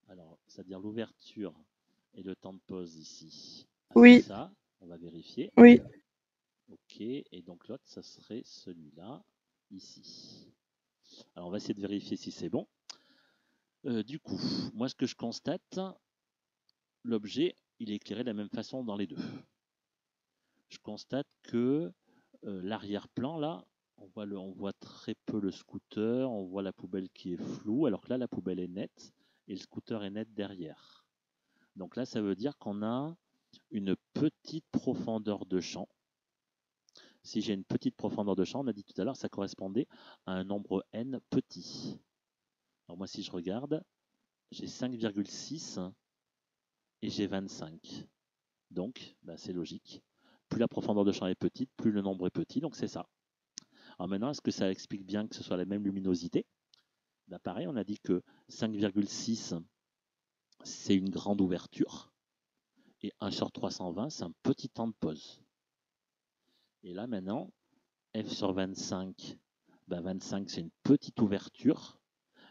Alors, c'est-à-dire l'ouverture et le temps de pause ici. Oui. C'est ça, on va vérifier. Oui. Ok, et donc l'autre, ça serait celui-là, ici. Alors, on va essayer de vérifier si c'est bon. Du coup, moi, ce que je constate, l'objet, il est éclairé de la même façon dans les deux. Je constate que l'arrière-plan, là, on voit très peu le scooter, on voit la poubelle qui est floue, alors que là, la poubelle est nette et le scooter est net derrière. Donc là, ça veut dire qu'on a une petite profondeur de champ. Si j'ai une petite profondeur de champ, on a dit tout à l'heure, ça correspondait à un nombre n petit. Alors moi, si je regarde, j'ai 5,6 et j'ai 25. Donc, c'est logique. Plus la profondeur de champ est petite, plus le nombre est petit, donc c'est ça. Alors maintenant, est-ce que ça explique bien que ce soit la même luminosité? Pareil, on a dit que 5,6, c'est une grande ouverture. Et 1 sur 320, c'est un petit temps de pause. Et là, maintenant, f sur 25, 25, c'est une petite ouverture.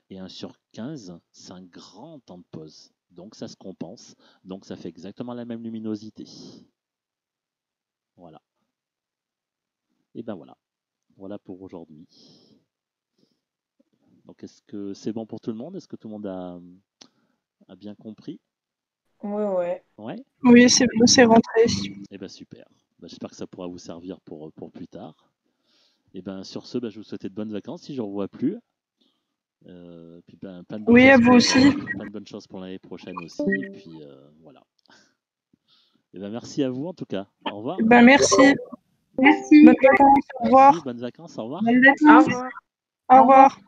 Et 1 sur 15, c'est un grand temps de pause. Donc, ça se compense. Donc, ça fait exactement la même luminosité. Voilà. Et voilà. Voilà pour aujourd'hui. Donc, est-ce que c'est bon pour tout le monde? Est-ce que tout le monde a bien compris? Ouais. Ouais? Oui, c'est bon, c'est rentré. Et super. J'espère que ça pourra vous servir pour plus tard. Et sur ce, je vous souhaite de bonnes vacances si je ne revois plus. Puis plein de bonnes Oui, à choses vous aussi. plein de bonnes choses pour l'année prochaine aussi. Et puis voilà. Et merci à vous en tout cas. Au revoir. Merci. Merci. Bonnes vacances. Au revoir. Merci, bonnes vacances. Au revoir. Bonnes Au vacances. revoir. Au revoir.